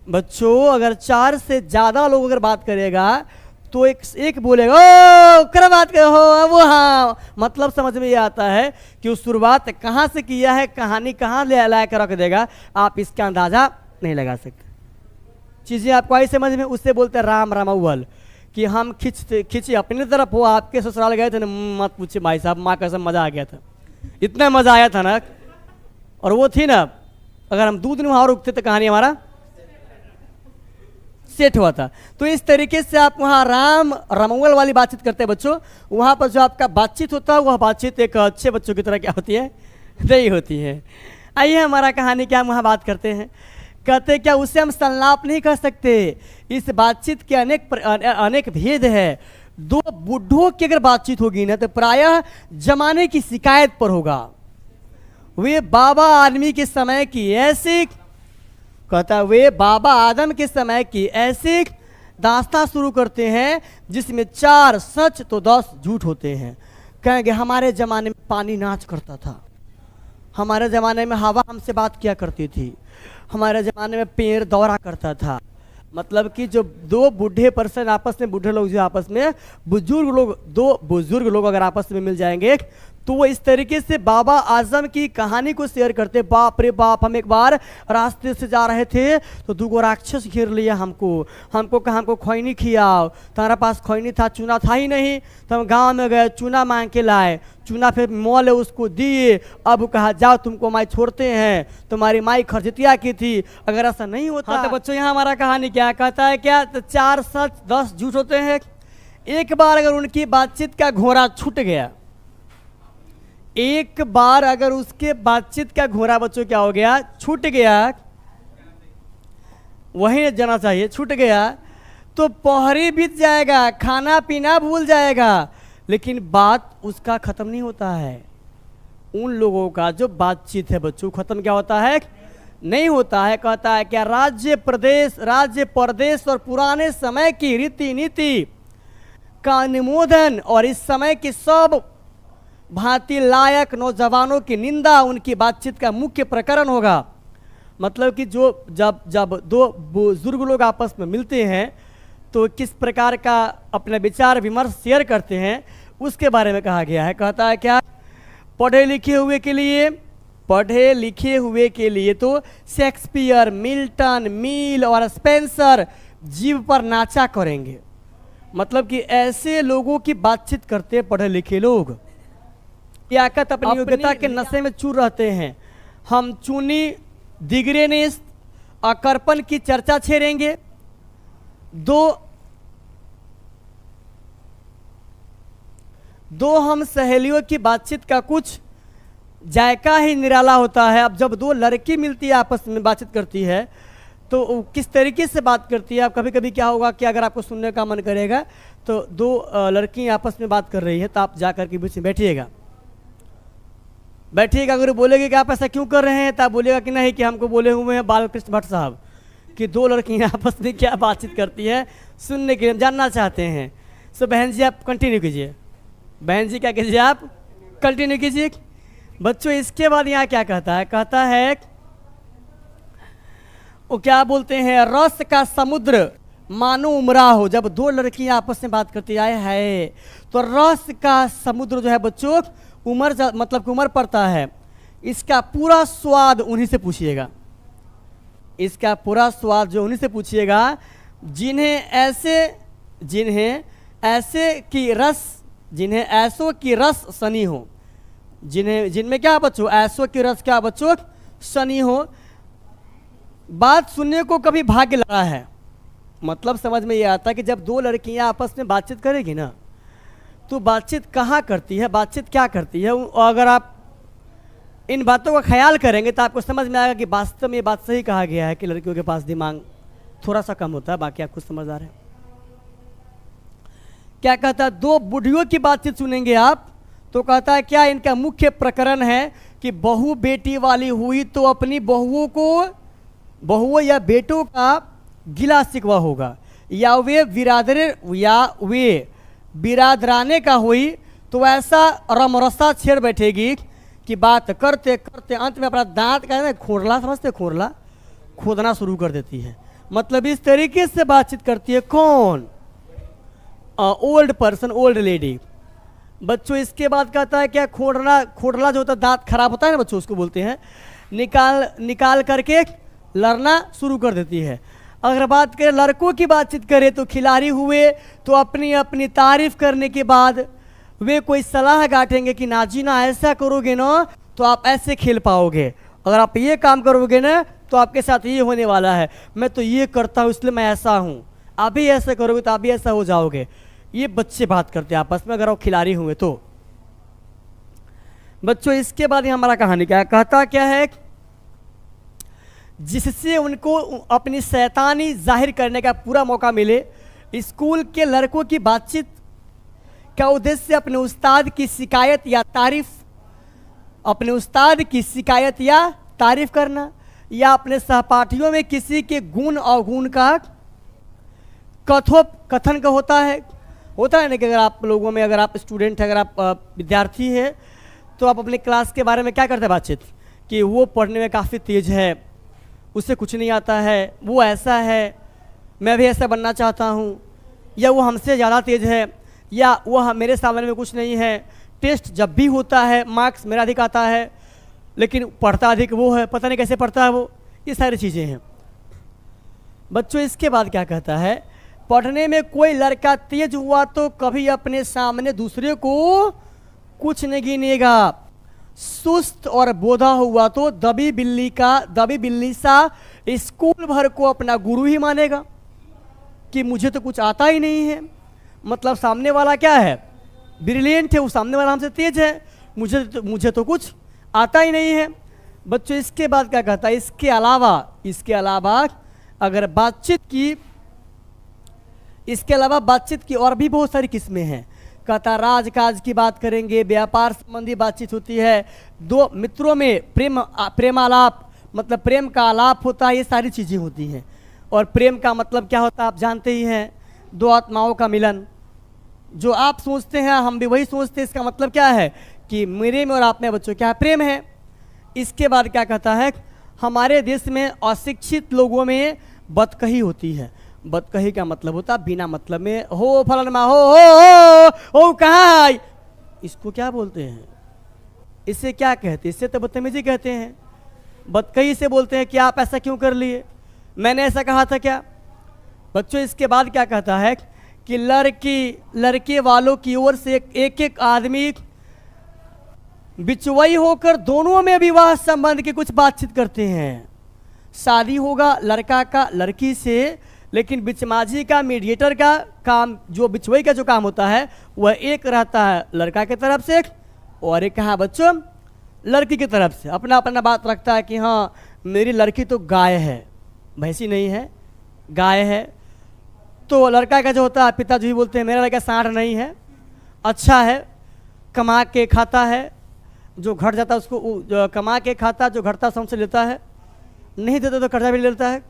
बच्चों। अगर 4 से ज़्यादा लोग अगर बात करेगा तो एक बोलेगा ओ कर बात कर हो वो, हाँ, मतलब समझ में ये आता है कि उस शुरुआत कहाँ से किया है, कहानी कहाँ ले ला कर रख देगा, आप इसका अंदाज़ा नहीं लगा सकते। चीज़ें आपको आई समझ में, उससे बोलते हैं राम रमौवल कि हम खींचे अपनी तरफ हो। आपके ससुराल गए थे ना, मत पूछे भाई साहब, माँ कसम मज़ा आ गया था, इतना मज़ा आया था ना। और वो थी ना, अगर हम 2 दिन वहाँ रुकते तो कहानी हमारा सेट हुआ था। तो इस तरीके से आप वहाँ राम रमौवल वाली बातचीत करते हैं बच्चों। वहाँ पर जो आपका बातचीत होता है वह बातचीत एक अच्छे बच्चों की तरह क्या होती है, नहीं होती है। आइए हमारा कहानी क्या हम वहाँ बात करते हैं। कहते क्या उसे हम संलाप नहीं कर सकते। इस बातचीत के अनेक भेद है। 2 बुढ़ों की अगर बातचीत होगी ना तो प्रायः जमाने की शिकायत पर होगा। वे बाबा आदमी के समय की ऐसी, कहता वे बाबा आदम के समय की ऐसी दास्तां शुरू करते हैं जिसमें 4 सच तो 10 झूठ होते हैं। कहेंगे हमारे ज़माने में पानी नाच करता था, हमारे ज़माने में हवा हमसे बात किया करती थी, हमारे ज़माने में पेड़ दौड़ा करता था। मतलब कि जो 2 बूढ़े पर्सन आपस में, बूढ़े लोग जो आपस में, बुजुर्ग लोग, 2 बुजुर्ग लोग अगर आपस में मिल जाएंगे तो वो इस तरीके से बाबा आजम की कहानी को शेयर करते। बाप रे बाप, हम एक बार रास्ते से जा रहे थे तो 2 राक्षस घेर लिया हमको कहा हमको खैनी खियाओ। तुम्हारा पास खैनी था, चूना था ही नहीं, तो हम गाँव में गए, चूना मांग के लाए, चूना फिर मोल उसको दिए। अब कहा जाओ तुमको माई छोड़ते हैं, तुम्हारी माई खरजतिया की थी। अगर ऐसा नहीं होता। हाँ, तो बच्चों यहाँ हमारा कहानी क्या कहता है, क्या तो 4 सच 10 झूठ होते हैं। एक बार अगर उनकी बातचीत का घोड़ा छूट गया, एक बार अगर उसके बातचीत का घोड़ा बच्चों क्या हो गया, छूट गया, वही जाना चाहिए, छूट गया तो पहरी बीत जाएगा, खाना पीना भूल जाएगा, लेकिन बात उसका खत्म नहीं होता है। उन लोगों का जो बातचीत है बच्चों खत्म क्या होता है, नहीं होता है। कहता है क्या राज्य प्रदेश और पुराने समय की रीति नीति का अनुमोदन और इस समय की सब भांति लायक नौजवानों की निंदा उनकी बातचीत का मुख्य प्रकरण होगा। मतलब कि जो जब 2 बुजुर्ग लोग आपस में मिलते हैं तो किस प्रकार का अपने विचार विमर्श शेयर करते हैं उसके बारे में कहा गया है। कहता है क्या पढ़े लिखे हुए के लिए तो शेक्सपियर, मिल्टन, मील और स्पेंसर जीव पर नाचा करेंगे। मतलब कि ऐसे लोगों की बातचीत करते हैं पढ़े लिखे लोग, याकत अपनी योग्यता के नशे में चूर रहते हैं। हम चूनी दिगरेनेस अकर्पण की चर्चा छेड़ेंगे। दो हम सहेलियों की बातचीत का कुछ जायका ही निराला होता है। अब जब 2 लड़की मिलती है आपस में बातचीत करती है तो वो किस तरीके से बात करती है। आप कभी कभी क्या होगा कि अगर आपको सुनने का मन करेगा तो दो लड़की आपस में बात कर रही है, तो आप जा कर के बीच में बैठिएगा। अगर वो बोलेगी कि आप ऐसा क्यों कर रहे हैं, तो आप बोलेगा कि नहीं, कि हमको बोले हुए हैं बालकृष्ण भट्ट साहब कि दो लड़कियां आपस में क्या बातचीत करती है, सुनने के लिए जानना चाहते हैं। सो बहन जी आप कंटिन्यू कीजिए। बहन जी क्या कीजिए, आप कंटिन्यू कीजिए। बच्चों इसके बाद यहाँ क्या कहता है, कहता है वो क्या बोलते हैं, रस का समुद्र मानो उमरा हो। जब दो लड़कियां आपस में बात करती आए है तो रस का समुद्र जो है बच्चों मतलब कि उमर पड़ता है। इसका पूरा स्वाद उन्हीं से पूछिएगा, इसका पूरा स्वाद जो उन्हीं से पूछिएगा जिन्हें ऐसों की रस सनी हो, जिनमें क्या बच्चों, ऐसों की रस क्या बच्चों सनी हो। बात सुनने को कभी भाग्य लगा है। मतलब समझ में ये आता है कि जब दो लड़कियां आपस में बातचीत करेगी ना, तो बातचीत कहाँ करती है, बातचीत क्या करती है। और अगर आप इन बातों का ख्याल करेंगे तो आपको समझ में आएगा कि वास्तव में ये बात सही कहा गया है कि लड़कियों के पास दिमाग थोड़ा सा कम होता है। बाकी आप कुछ समझदार हैं। क्या कहता है, दो बुढ़ियों की बातचीत सुनेंगे आप, तो कहता है क्या इनका मुख्य प्रकरण है कि बहू बेटी वाली हुई तो अपनी बहुओं या बेटों का गिला शिकवा होगा, या वे बिरादराने का हुई तो ऐसा रमरसा छेड़ बैठेगी कि बात करते करते अंत में अपना दांत कहते खोरला, समझते खोरला, खोदना शुरू कर देती है। मतलब इस तरीके से बातचीत करती है कौन, ओल्ड पर्सन, ओल्ड लेडी। बच्चों इसके बाद कहता है क्या, खोरला जो होता है दांत खराब होता है ना बच्चों, उसको बोलते हैं, निकाल करके लड़ना शुरू कर देती है। अगर बात करें लड़कों की बातचीत करें तो खिलाड़ी हुए तो अपनी अपनी तारीफ करने के बाद वे कोई सलाह गांठेंगे कि नाजी ना ऐसा करोगे ना तो आप ऐसे खेल पाओगे, अगर आप ये काम करोगे ना तो आपके साथ ये होने वाला है, मैं तो ये करता हूँ इसलिए मैं ऐसा हूँ, आप भी ऐसा करोगे तो आप भी ऐसा हो जाओगे। ये बच्चे बात करते हैं आपस में अगर वो खिलाड़ी हुए तो। बच्चों इसके बाद हमारा कहानी क्या है, कहता क्या है, जिससे उनको अपनी शैतानी जाहिर करने का पूरा मौका मिले। स्कूल के लड़कों की बातचीत का उद्देश्य अपने उस्ताद की शिकायत या तारीफ करना, या अपने सहपाठियों में किसी के गुण अवगुण का कथन का होता है ना कि अगर आप लोगों में, अगर आप स्टूडेंट है, अगर आप विद्यार्थी है, तो आप अपने क्लास के बारे में क्या करते हैं बातचीत, कि वो पढ़ने में काफ़ी तेज है, उसे कुछ नहीं आता है, वो ऐसा है, मैं भी ऐसा बनना चाहता हूँ, या वो हमसे ज़्यादा तेज है, या वो मेरे सामने में कुछ नहीं है, टेस्ट जब भी होता है मार्क्स मेरा अधिक आता है, लेकिन पढ़ता अधिक वो है, पता नहीं कैसे पढ़ता है वो। ये सारी चीज़ें हैं। बच्चों इसके बाद क्या कहता है, पढ़ने में कोई लड़का तेज हुआ तो कभी अपने सामने दूसरे को कुछ नहीं गिनेगा, सुस्त और बोधा हुआ तो दबी बिल्ली सा स्कूल भर को अपना गुरु ही मानेगा कि मुझे तो कुछ आता ही नहीं है। मतलब सामने वाला क्या है, ब्रिलियंट है, वो सामने वाला हमसे तेज है, मुझे तो कुछ आता ही नहीं है। बच्चों इसके बाद क्या कहता है, इसके अलावा अगर इसके अलावा बातचीत की और भी बहुत सारी किस्में हैं। कहता राजकाज की बात करेंगे, व्यापार संबंधी बातचीत होती है, दो मित्रों में प्रेमालाप मतलब प्रेम का आलाप होता है, ये सारी चीज़ें होती हैं। और प्रेम का मतलब क्या होता है आप जानते ही हैं, दो आत्माओं का मिलन। जो आप सोचते हैं हम भी वही सोचते हैं, इसका मतलब क्या है कि मेरे में और आप में बच्चों क्या है, प्रेम है। इसके बाद क्या कहता है, हमारे देश में अशिक्षित लोगों में बदकही होती है। बदकही का मतलब होता है बिना मतलब में, हो फलाना हो कहाँ है, इसको क्या बोलते हैं, इससे क्या कहते हैं, इससे तो बदतमीजी कहते हैं। बदकही से बोलते हैं कि आप ऐसा क्यों कर लिए, मैंने ऐसा कहा था क्या। बच्चों इसके बाद क्या कहता है कि लड़के वालों की ओर से एक एक आदमी बिचवई होकर दोनों में विवाह संबंध की कुछ बातचीत करते हैं। शादी होगा लड़का का लड़की से, लेकिन बिचमाजी का, मीडिएटर का काम, जो बिचवई का जो काम होता है वह एक रहता है लड़का की तरफ से, और एक कहा बच्चों लड़की की तरफ से। अपना अपना बात रखता है कि हाँ मेरी लड़की तो गाय है, भैंसी नहीं है, गाय है। तो लड़का का जो होता है, पिताजी भी बोलते हैं मेरा लड़का सांड नहीं है, अच्छा है, कमा के खाता है, जो घट जाता है उसको जो कमा के खाता, जो घटता है हमसे लेता है, नहीं देते तो कर्जा भी ले लेता है,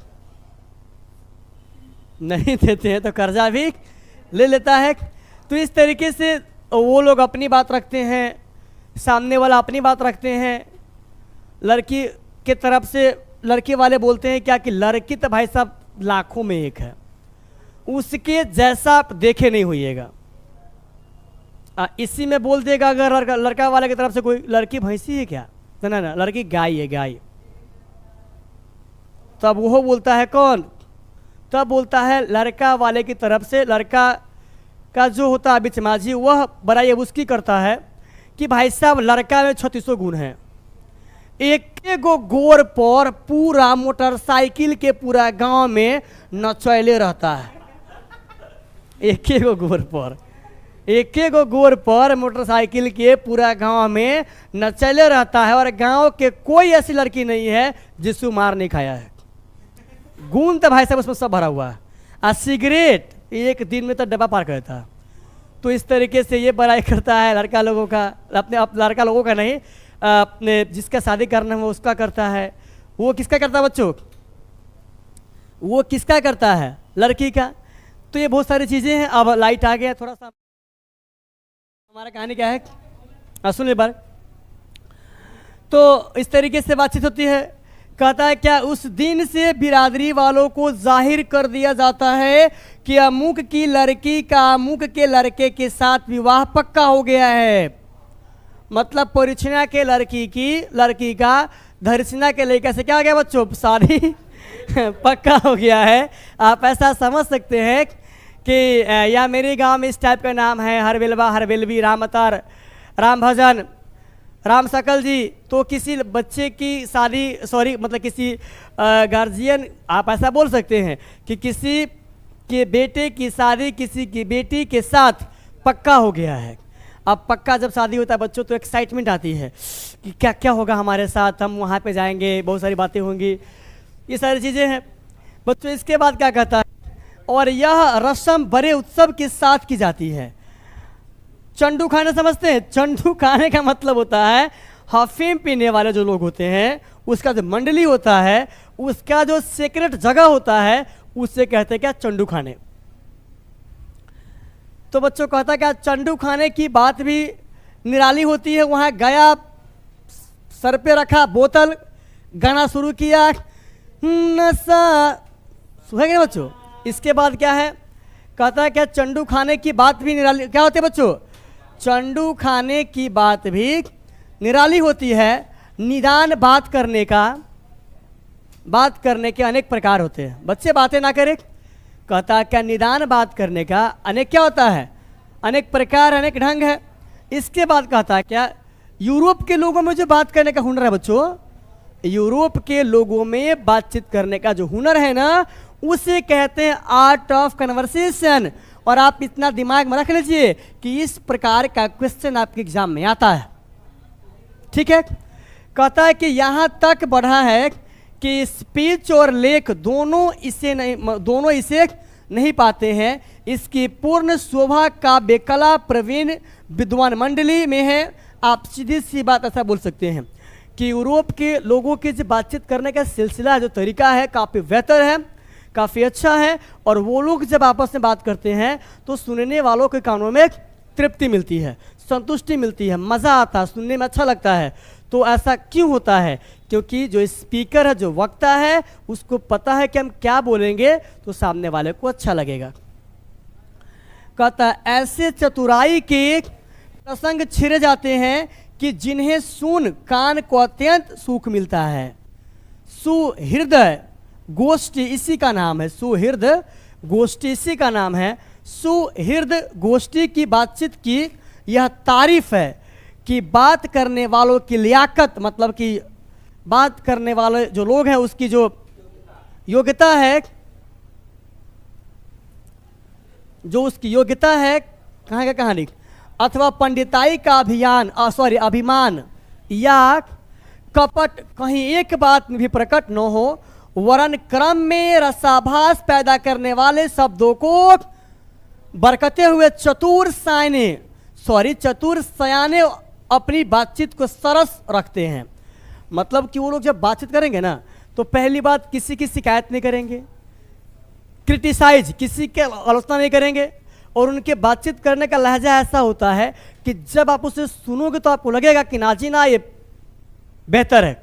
नहीं देते हैं तो कर्जा भी ले लेता है। तो इस तरीके से वो लोग अपनी बात रखते हैं, सामने वाला अपनी बात रखते हैं। लड़की के तरफ से लड़के वाले बोलते हैं क्या कि लड़की तो भाई साहब लाखों में एक है, उसके जैसा आप देखे नहीं होइएगा। इसी में बोल देगा अगर लड़का वाले की तरफ से कोई लड़की भैंसी है क्या, ना ना लड़की गाय है गाय। तब वो बोलता है कौन, तब बोलता है लड़का वाले की तरफ से लड़का का जो होता है बिचमाजी, वह बड़ाई उसकी करता है कि भाई साहब लड़का में 36 गुण हैं। एक गो गोर पर पूरा मोटरसाइकिल के पूरा गांव में नचैले रहता है। एक गो गोर पर, एक गोर पर मोटरसाइकिल के पूरा गांव में नचैले रहता है, और गांव के कोई ऐसी लड़की नहीं है जिसको मार नहीं खाया है। गुण तो भाई साहब उसमें सब भरा हुआ है। और सिगरेट एक दिन में तो डब्बा पार करता है। तो इस तरीके से ये बड़ाई करता है लड़का लोगों का, अपने लड़का लोगों का नहीं, अपने जिसका शादी करना है वो उसका करता है। वो किसका करता है बच्चों, वो किसका करता है, लड़की का। तो ये बहुत सारी चीज़ें हैं। अब लाइट आ गया थोड़ा सा, हमारा कहानी क्या है सुन ले बार। तो इस तरीके से बातचीत होती है। कहता है क्या उस दिन से बिरादरी वालों को जाहिर कर दिया जाता है कि अमुक की लड़की का अमुक के लड़के के साथ विवाह पक्का हो गया है। मतलब परिचना के लड़की का धर्षणा के लड़के से क्या हो गया बच्चों, शादी पक्का हो गया है। आप ऐसा समझ सकते हैं कि या मेरे गांव में इस टाइप का नाम है हरवेलवा, हरवेलवी, रामतार, राम भजन, राम सकल जी। तो किसी बच्चे की शादी, सॉरी मतलब किसी गार्जियन, आप ऐसा बोल सकते हैं कि किसी के बेटे की शादी किसी की बेटी के साथ पक्का हो गया है। अब पक्का जब शादी होता है बच्चों तो एक्साइटमेंट आती है कि क्या क्या होगा हमारे साथ, हम वहाँ पे जाएंगे, बहुत सारी बातें होंगी, ये सारी चीज़ें हैं बच्चों। इसके बाद क्या कहता है, और यह रस्म बड़े उत्सव के साथ की जाती है। चंडू खाने समझते हैं, चंडू खाने का मतलब होता है अफीम पीने वाले जो लोग होते हैं, उसका जो मंडली होता है, उसका जो सीक्रेट जगह होता है, उससे कहते हैं क्या, चंडू खाने। तो बच्चों कहता क्या चंडू खाने की बात भी निराली होती है। वहाँ गया, सर पे रखा बोतल, गाना शुरू किया, नशा सुनेंगे बच्चों। इसके बाद क्या है, कहता है क्या चंडू खाने की बात भी निराली, क्या होती है बच्चों, चंडू खाने की बात भी निराली होती है। निदान बात करने के अनेक प्रकार होते हैं। बच्चे बातें ना करें, कहता क्या निदान बात करने का अनेक क्या होता है, अनेक प्रकार, अनेक ढंग है। इसके बाद कहता क्या यूरोप के लोगों में जो बात करने का हुनर है बच्चों, यूरोप के लोगों में बातचीत करने का जो हुनर है ना, उसे कहते हैं आर्ट ऑफ कन्वर्सेशन। और आप इतना दिमाग में रख लीजिए कि इस प्रकार का क्वेश्चन आपके एग्जाम में आता है, ठीक है। कहता है कि यहाँ तक बढ़ा है कि स्पीच और लेख दोनों इसे नहीं पाते हैं। इसकी पूर्ण शोभा काव्य कला प्रवीण विद्वान मंडली में है। आप सीधी सी बात ऐसा बोल सकते हैं कि यूरोप के लोगों की जो बातचीत करने का सिलसिला, जो तरीका है, काफ़ी बेहतर है, काफ़ी अच्छा है। और वो लोग जब आपस में बात करते हैं तो सुनने वालों के कानों में तृप्ति मिलती है, संतुष्टि मिलती है, मज़ा आता है, सुनने में अच्छा लगता है। तो ऐसा क्यों होता है, क्योंकि जो स्पीकर है, जो वक्ता है, उसको पता है कि हम क्या बोलेंगे तो सामने वाले को अच्छा लगेगा। कहता है ऐसे चतुराई के प्रसंग छिड़ जाते हैं कि जिन्हें सुन कान को अत्यंत सुख मिलता है। सुहृदय गोष्ठी इसी का नाम है, सुहृदय गोष्ठी इसी का नाम है। सुहृदय गोष्ठी की बातचीत की यह तारीफ है कि बात करने वालों की लियाकत, मतलब कि बात करने वाले जो लोग हैं उसकी जो योग्यता है, जो उसकी योग्यता है, कहाँ का कहानी, अथवा पंडिताई का अभिमान या कपट कहीं एक बात भी प्रकट न हो, वरन क्रम में रसाभास पैदा करने वाले शब्दों को बरकते हुए चतुर सयाने अपनी बातचीत को सरस रखते हैं। मतलब कि वो लोग जब बातचीत करेंगे ना तो पहली बात किसी की शिकायत नहीं करेंगे, क्रिटिसाइज किसी के आलोचना नहीं करेंगे, और उनके बातचीत करने का लहजा ऐसा होता है कि जब आप उसे सुनोगे तो आपको लगेगा कि नाजीना ये बेहतर है।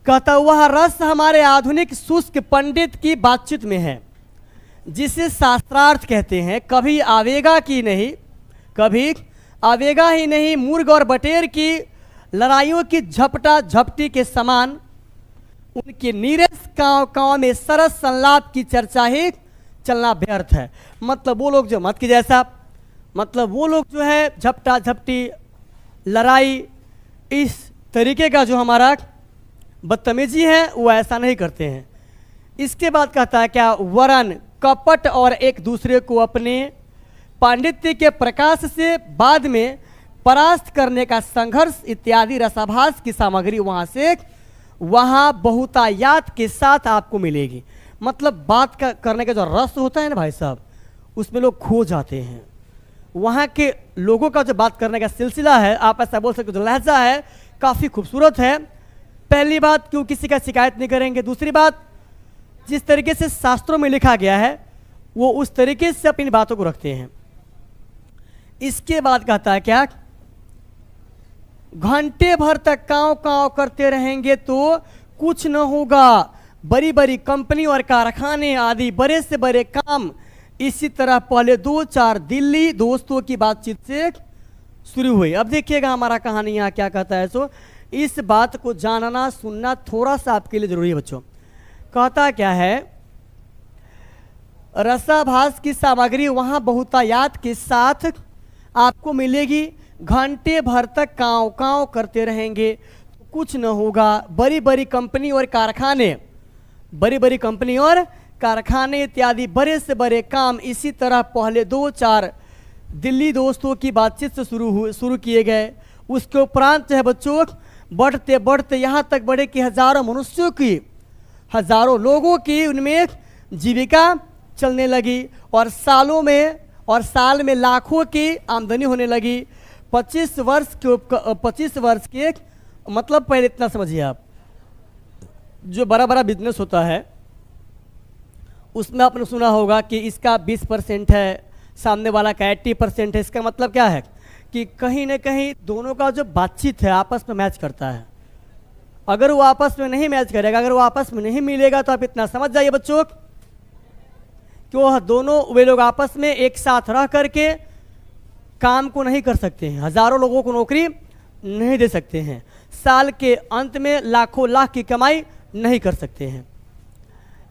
कहता वह रस हमारे आधुनिक शुष्क पंडित की बातचीत में है, जिसे शास्त्रार्थ कहते हैं। कभी आवेगा ही नहीं मुर्ग और बटेर की लड़ाइयों की झपटा झपटी के समान उनके नीरस कांव में सरस संलाप की चर्चा ही चलना व्यर्थ है। मतलब वो लोग जो मत की जैसा, मतलब वो लोग जो है झपटा झपटी लड़ाई इस तरीके का जो हमारा बदतमीजी है वो ऐसा नहीं करते हैं। इसके बाद कहता है क्या, वरन कपट और एक दूसरे को अपने पांडित्य के प्रकाश से बाद में परास्त करने का संघर्ष इत्यादि रसाभास की सामग्री वहाँ बहुतायात के साथ आपको मिलेगी। मतलब बात करने का जो रस होता है ना भाई साहब, उसमें लोग खो जाते हैं। वहाँ के लोगों का जो बात करने का सिलसिला है, आप ऐसा बोल सकते हो, जो लहजा है काफ़ी खूबसूरत है। पहली बात क्यों किसी का शिकायत नहीं करेंगे, दूसरी बात जिस तरीके से शास्त्रों में लिखा गया है वो उस तरीके से अपनी बातों को रखते हैं। इसके बाद कहता है क्या, घंटे भर तक काँव काँव करते रहेंगे तो कुछ न होगा, बड़ी बड़ी कंपनी और कारखाने आदि बड़े से बड़े काम इसी तरह पहले 2-4 दिल्ली दोस्तों की बातचीत से शुरू हुई। अब देखिएगा हमारा कहानी यहाँ क्या कहता है। सो इस बात को जानना सुनना थोड़ा सा आपके लिए जरूरी है बच्चों। कहता क्या है, रसाभास की सामग्री वहाँ बहुतायात के साथ आपको मिलेगी, घंटे भर तक काँव काँव करते रहेंगे तो कुछ न होगा, बड़ी बड़ी कंपनी और कारखाने इत्यादि बड़े से बड़े काम इसी तरह पहले 2-4 दिल्ली दोस्तों की बातचीत से शुरू किए गए। उसके उपरांत जो है बच्चों बढ़ते बढ़ते यहाँ तक बढ़े कि हजारों लोगों की उनमें जीविका चलने लगी और साल में लाखों की आमदनी होने लगी। 25 वर्ष के मतलब पहले इतना समझिए आप, जो बड़ा बड़ा बिजनेस होता है उसमें आपने सुना होगा कि इसका 20% है, सामने वाला का 80% है। इसका मतलब क्या है कि कहीं न कहीं दोनों का जो बातचीत है आपस में मैच करता है। अगर वो आपस में नहीं मैच करेगा, अगर वो आपस में नहीं मिलेगा, तो आप इतना समझ जाइए बच्चों कि वे लोग आपस में एक साथ रह करके काम को नहीं कर सकते हैं, हजारों लोगों को नौकरी नहीं दे सकते हैं, साल के अंत में लाखों लाख की कमाई नहीं कर सकते हैं।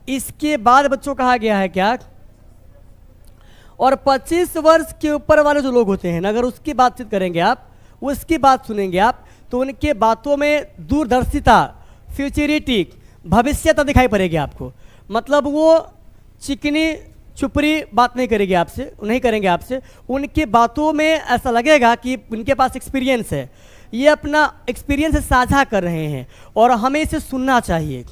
इसके बाद बच्चों कहा गया है क्या, और 25 वर्ष के ऊपर वाले जो लोग होते हैं, अगर उसकी बातचीत करेंगे आप, उसकी बात सुनेंगे आप, तो उनके बातों में दूरदर्शिता, फ्यूचरिटी, भविष्यता दिखाई पड़ेगी आपको। मतलब वो चिकनी छुपरी बात नहीं करेंगे आपसे। उनके बातों में ऐसा लगेगा कि उनके पास एक्सपीरियंस है, ये अपना एक्सपीरियंस साझा कर रहे हैं और हमें इसे सुनना चाहिए।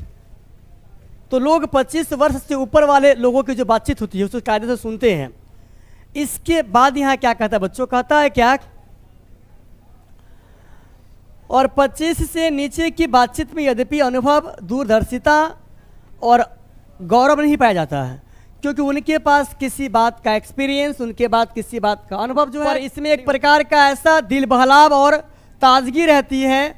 तो लोग 25 वर्ष से ऊपर वाले लोगों की जो बातचीत होती है उसको कायदे से सुनते हैं। इसके बाद यहाँ क्या कहता है बच्चों, कहता है क्या, और 25 से नीचे की बातचीत में यद्यपि अनुभव, दूरदर्शिता और गौरव नहीं पाया जाता है, क्योंकि उनके पास किसी बात का एक्सपीरियंस, उनके पास किसी बात का अनुभव जो है, इसमें एक प्रकार का ऐसा दिल बहलाव और ताजगी रहती है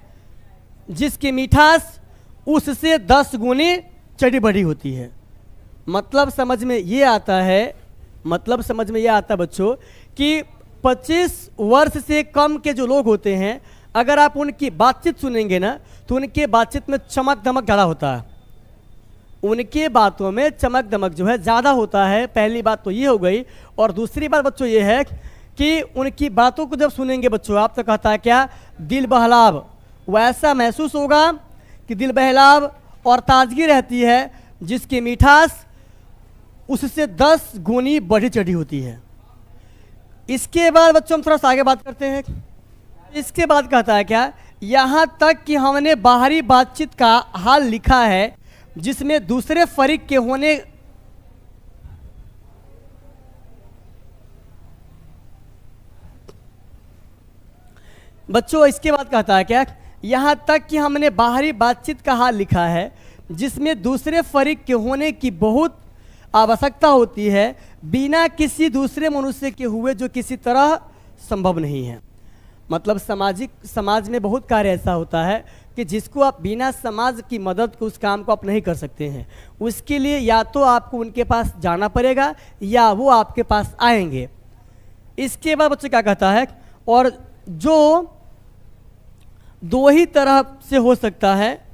जिसकी मिठास उससे 10 गुनी चढ़ी बढ़ी होती है। मतलब समझ में ये आता है बच्चों कि 25 वर्ष से कम के जो लोग होते हैं, अगर आप उनकी बातचीत सुनेंगे ना तो उनके बातचीत में चमक दमक ज़्यादा होता है, उनके बातों में चमक दमक जो है ज़्यादा होता है। पहली बात तो ये हो गई। और दूसरी बात बच्चों ये है कि उनकी बातों को जब सुनेंगे बच्चों आप, तो कहता है क्या, दिल बहलाव, वैसा महसूस होगा कि दिल बहलाव और ताजगी रहती है जिसकी मिठास उससे 10 गुनी बढ़ी चढ़ी होती है। इसके बाद बच्चों हम थोड़ा सा आगे बात करते हैं। इसके बाद कहता है क्या, यहाँ तक कि हमने बाहरी बातचीत का हाल लिखा है, जिसमें दूसरे फरीक के होने बच्चों इसके बाद कहता है क्या, यहाँ तक कि हमने बाहरी बातचीत का हाल लिखा है जिसमें दूसरे फरीक के होने की बहुत आवश्यकता होती है, बिना किसी दूसरे मनुष्य के हुए जो किसी तरह संभव नहीं है। मतलब समाज में बहुत कार्य ऐसा होता है कि जिसको आप बिना समाज की मदद को उस काम को आप नहीं कर सकते हैं। उसके लिए या तो आपको उनके पास जाना पड़ेगा या वो आपके पास आएंगे। इसके बाद बच्चे क्या कहता है, और जो दो ही तरह से हो सकता है,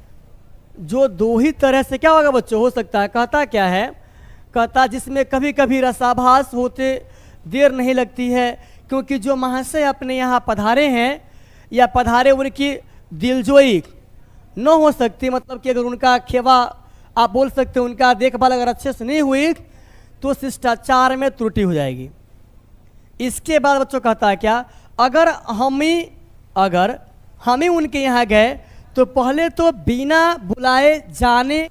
जो दो ही तरह से क्या होगा बच्चों हो सकता है, कहता क्या है, कहता जिसमें कभी कभी रसाभास होते देर नहीं लगती है, क्योंकि जो महाशय अपने यहाँ पधारे हैं या पधारे उनकी दिलजोई न हो सकती, मतलब कि अगर उनका खेवा आप बोल सकते हो उनका देखभाल अगर अच्छे से नहीं हुई तो शिष्टाचार में त्रुटि हो जाएगी। इसके बाद बच्चों कहता है क्या, अगर हम ही उनके यहाँ गए तो पहले तो बिना बुलाए जाने,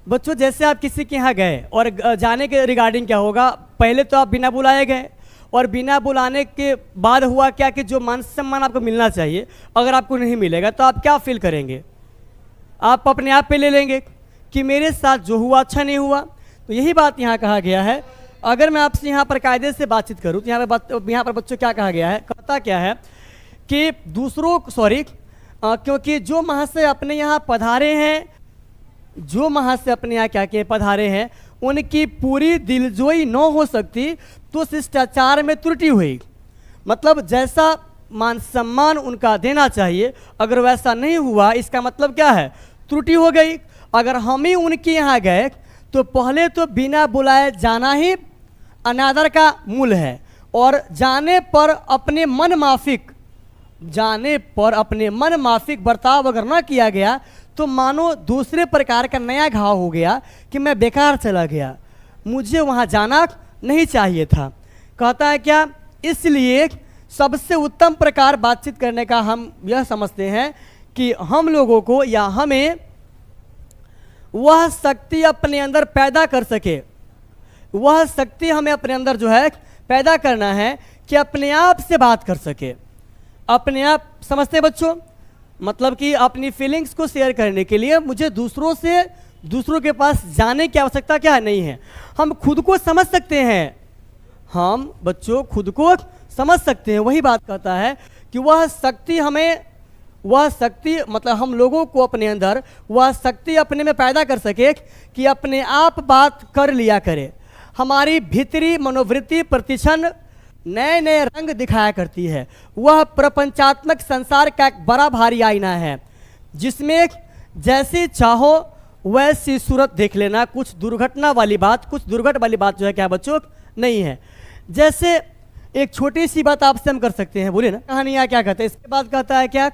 बच्चों जैसे आप किसी के यहाँ गए और जाने के रिगार्डिंग क्या होगा, पहले तो आप बिना बुलाए गए और बिना बुलाने के बाद हुआ क्या कि जो मान सम्मान आपको मिलना चाहिए अगर आपको नहीं मिलेगा तो आप क्या फील करेंगे, आप अपने आप पे ले लेंगे कि मेरे साथ जो हुआ अच्छा नहीं हुआ। तो यही बात यहाँ कहा गया है। अगर मैं आपसे यहाँ पर कायदे से बातचीत करूँ तो यहाँ पर बच्चों क्या कहा गया है, कहता क्या है कि क्योंकि जो महाशय अपने यहाँ पधारे हैं, जो महाशय अपने यहाँ क्या के पधारे हैं उनकी पूरी दिलजोई न हो सकती तो शिष्टाचार में त्रुटि हुई। मतलब जैसा मान सम्मान उनका देना चाहिए अगर वैसा नहीं हुआ, इसका मतलब क्या है, त्रुटि हो गई। अगर हम ही उनके यहाँ गए तो पहले तो बिना बुलाए जाना ही अनादर का मूल है, और जाने पर अपने मन माफिक बर्ताव अगर न किया गया तो मानो दूसरे प्रकार का नया घाव हो गया कि मैं बेकार चला गया, मुझे वहाँ जाना नहीं चाहिए था। कहता है क्या, इसलिए सबसे उत्तम प्रकार बातचीत करने का हम यह समझते हैं कि हम लोगों को या हमें वह शक्ति अपने अंदर पैदा कर सके, वह शक्ति हमें अपने अंदर जो है पैदा करना है कि अपने आप से बात कर सके। अपने आप समझते बच्चों, मतलब कि अपनी फीलिंग्स को शेयर करने के लिए मुझे दूसरों के पास जाने की आवश्यकता क्या नहीं है। हम खुद को समझ सकते हैं, हम बच्चों खुद को समझ सकते हैं। वही बात कहता है कि वह शक्ति मतलब हम लोगों को अपने अंदर वह शक्ति अपने में पैदा कर सके कि अपने आप बात कर लिया करे। हमारी भीतरी मनोवृत्ति प्रतिक्षण नए नए रंग दिखाया करती है। वह प्रपंचात्मक संसार का एक बड़ा भारी आईना है जिसमें जैसी चाहो वैसी सूरत देख लेना। कुछ दुर्घट वाली बात जो है क्या बच्चों नहीं है। जैसे एक छोटी सी बात आपसे हम कर सकते हैं, बोलिए ना, कहानियाँ क्या कहते हैं। इसके बाद कहता है क्या,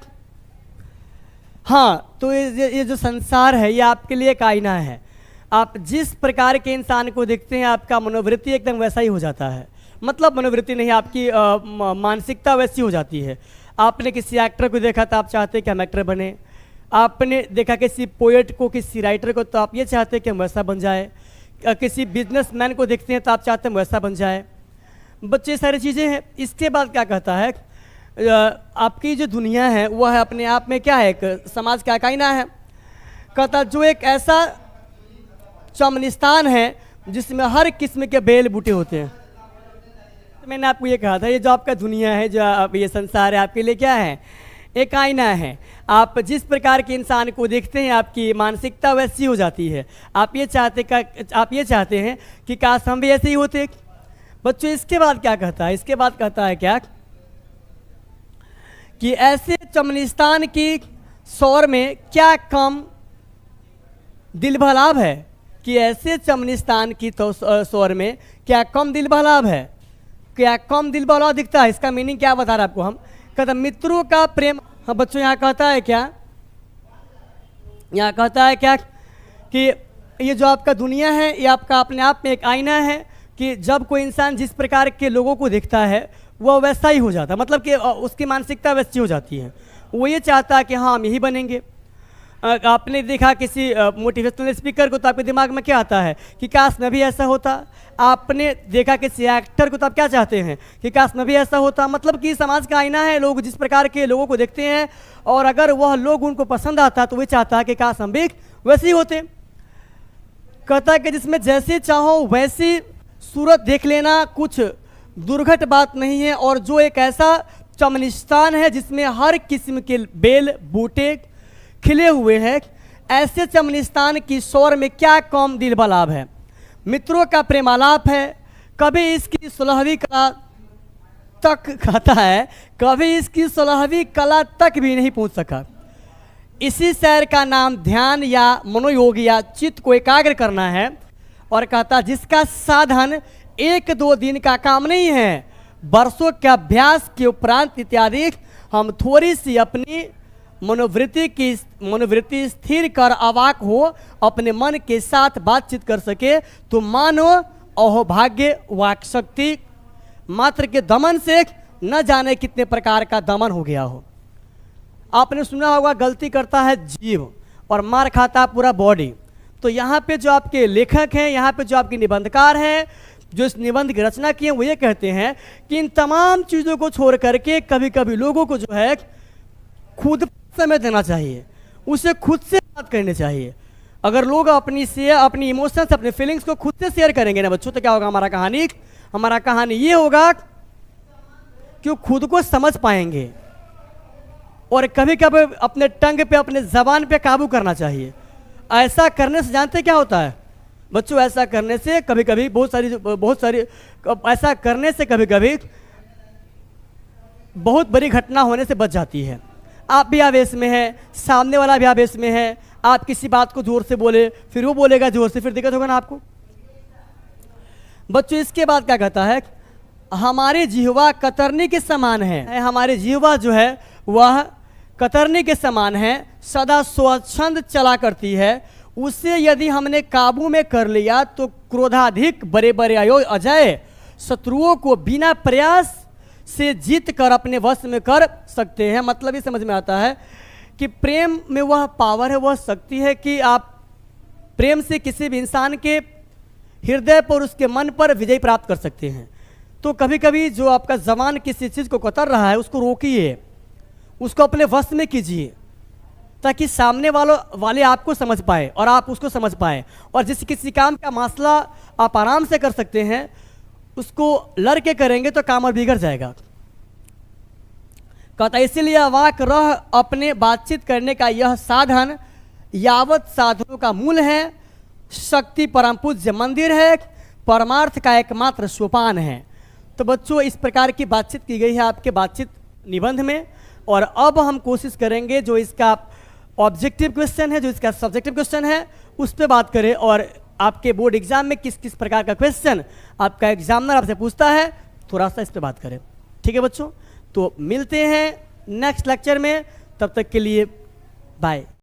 हाँ तो ये जो संसार है ये आपके लिए एक आईना है। आप जिस प्रकार के इंसान को देखते हैं आपका मनोवृत्ति एकदम वैसा ही हो जाता है। मतलब मनोवृत्ति नहीं, आपकी मानसिकता वैसी हो जाती है। आपने किसी एक्टर को देखा तो आप चाहते हैं कि हम एक्टर बने, आपने देखा किसी पोएट को, किसी राइटर को, तो आप ये चाहते हैं कि हम वैसा बन जाए। किसी बिजनेसमैन को देखते हैं तो आप चाहते हैं वैसा बन जाए। बच्चे सारी चीज़ें हैं। इसके बाद क्या कहता है, आपकी जो दुनिया है वह है अपने आप में क्या है, एक समाज का आईना है। कहता जो एक ऐसा चमनिस्तान है जिसमें हर किस्म के बेल बूटे होते हैं। तो मैंने आपको ये कहा था, ये जो आपका दुनिया है, जो आप ये संसार है, आपके लिए क्या है, एक आईना है। आप जिस प्रकार के इंसान को देखते हैं आपकी मानसिकता वैसी हो जाती है। आप ये चाहते हैं कि काश हम भी ऐसे ही होते। बच्चों इसके बाद क्या कहता है, इसके बाद कहता है क्या कि ऐसे चमनिस्तान की सौर में क्या कम दिल भलाभ है, कि ऐसे चमनिस्तान की सौर में क्या कम दिल भलाभ है, क्या कम दिल भलाभ दिखता है। इसका मीनिंग क्या बता रहा है आपको हम, कहता मित्रों का प्रेम। हाँ बच्चों यहाँ कहता है क्या, यहाँ कहता है क्या कि ये जो आपका दुनिया है ये आपका अपने आप में एक आईना है, कि जब कोई इंसान जिस प्रकार के लोगों को देखता है वह वैसा ही हो जाता है। मतलब कि उसकी मानसिकता वैसी हो जाती है। वो ये चाहता है कि हाँ हम यही बनेंगे। आपने देखा किसी मोटिवेशनल स्पीकर को तो आपके दिमाग में क्या आता है कि काश मैं भी ऐसा होता। आपने देखा किसी एक्टर को तो आप क्या चाहते हैं कि काश मैं भी ऐसा होता। मतलब कि समाज का आईना है, लोग जिस प्रकार के लोगों को देखते हैं और अगर वह लोग उनको पसंद आता तो वे चाहता है कि काश हम भी वैसे ही होते। कहता है कि जिसमें जैसे चाहो वैसी सूरत देख लेना कुछ दुर्घट बात नहीं है, और जो एक ऐसा चमनिस्तान है जिसमें हर किस्म के बेल बूटे खिले हुए हैं, ऐसे चमनिस्तान की शोर में क्या कौम दिल बलाब है। मित्रों का प्रेमालाप है, कभी इसकी 16वीं कला तक कहता है, कभी इसकी 16वीं कला तक भी नहीं पहुंच सका। इसी शहर का नाम ध्यान या मनोयोग या चित्त को एकाग्र करना है। और कहता जिसका साधन 1-2 दिन का काम नहीं है, वर्षों के अभ्यास के उपरांत इत्यादि हम थोड़ी सी अपनी मनोवृत्ति स्थिर कर अवाक हो अपने मन के साथ बातचीत कर सके तो मानो अहोभाग्य वाक शक्ति मात्र के दमन से न जाने कितने प्रकार का दमन हो गया हो। आपने सुना होगा गलती करता है जीव और मार खाता है पूरा बॉडी। तो यहाँ पे जो आपके लेखक हैं, यहाँ पे जो आपके निबंधकार हैं, जो इस निबंध की रचना की है, वो ये कहते हैं कि इन तमाम चीज़ों को छोड़ करके कभी कभी लोगों को जो है खुद समय देना चाहिए, उसे खुद से बात करनी चाहिए। अगर लोग अपनी इमोशंस, अपने फीलिंग्स को खुद से शेयर करेंगे ना बच्चों, तो क्या होगा हमारा कहानी ये होगा कि वो खुद को समझ पाएंगे। और कभी कभी अपने टंग पे, अपने जबान पे काबू करना चाहिए। ऐसा करने से जानते क्या होता है बच्चों, ऐसा करने से कभी कभी बहुत सारी ऐसा करने से कभी कभी बहुत बड़ी घटना होने से बच जाती है। आप भी आवेश में हैं, सामने वाला भी आवेश में है, आप किसी बात को जोर से बोले, फिर वो बोलेगा जोर से, फिर दिक्कत होगा ना आपको। बच्चों इसके बाद क्या कहता है, हमारे जिह्वा कतरनी के समान है। हमारे जिह्वा जो है वह कतरनी के समान है, सदा स्वच्छंद चला करती है। उसे यदि हमने काबू में कर लिया तो क्रोधाधिक बड़े बड़े अजय शत्रुओं को बिना प्रयास से जीत कर अपने वश में कर सकते हैं। मतलब ये समझ में आता है कि प्रेम में वह पावर है, वह शक्ति है कि आप प्रेम से किसी भी इंसान के हृदय पर, उसके मन पर विजय प्राप्त कर सकते हैं। तो कभी कभी जो आपका जबान किसी चीज़ को कतर रहा है उसको रोकिए, उसको अपने वश में कीजिए, ताकि सामने वाले आपको समझ पाए और आप उसको समझ पाए। और जिस किसी काम का मसला आप आराम से कर सकते हैं, उसको लड़के करेंगे तो काम और बिगड़ जाएगा। कहता इसीलिए अवाक रह अपने बातचीत करने का यह साधन यावत साधनों का मूल है, शक्ति परम पूज्य मंदिर है, परमार्थ का एकमात्र सोपान है। तो बच्चों इस प्रकार की बातचीत की गई है आपके बातचीत निबंध में। और अब हम कोशिश करेंगे जो इसका ऑब्जेक्टिव क्वेश्चन है, जो इसका सब्जेक्टिव क्वेश्चन है, उस पर बात करें। और आपके बोर्ड एग्जाम में किस किस प्रकार का क्वेश्चन आपका एग्जामिनर आपसे पूछता है, थोड़ा सा इस पर बात करें। ठीक है बच्चों, तो मिलते हैं नेक्स्ट लेक्चर में, तब तक के लिए बाय।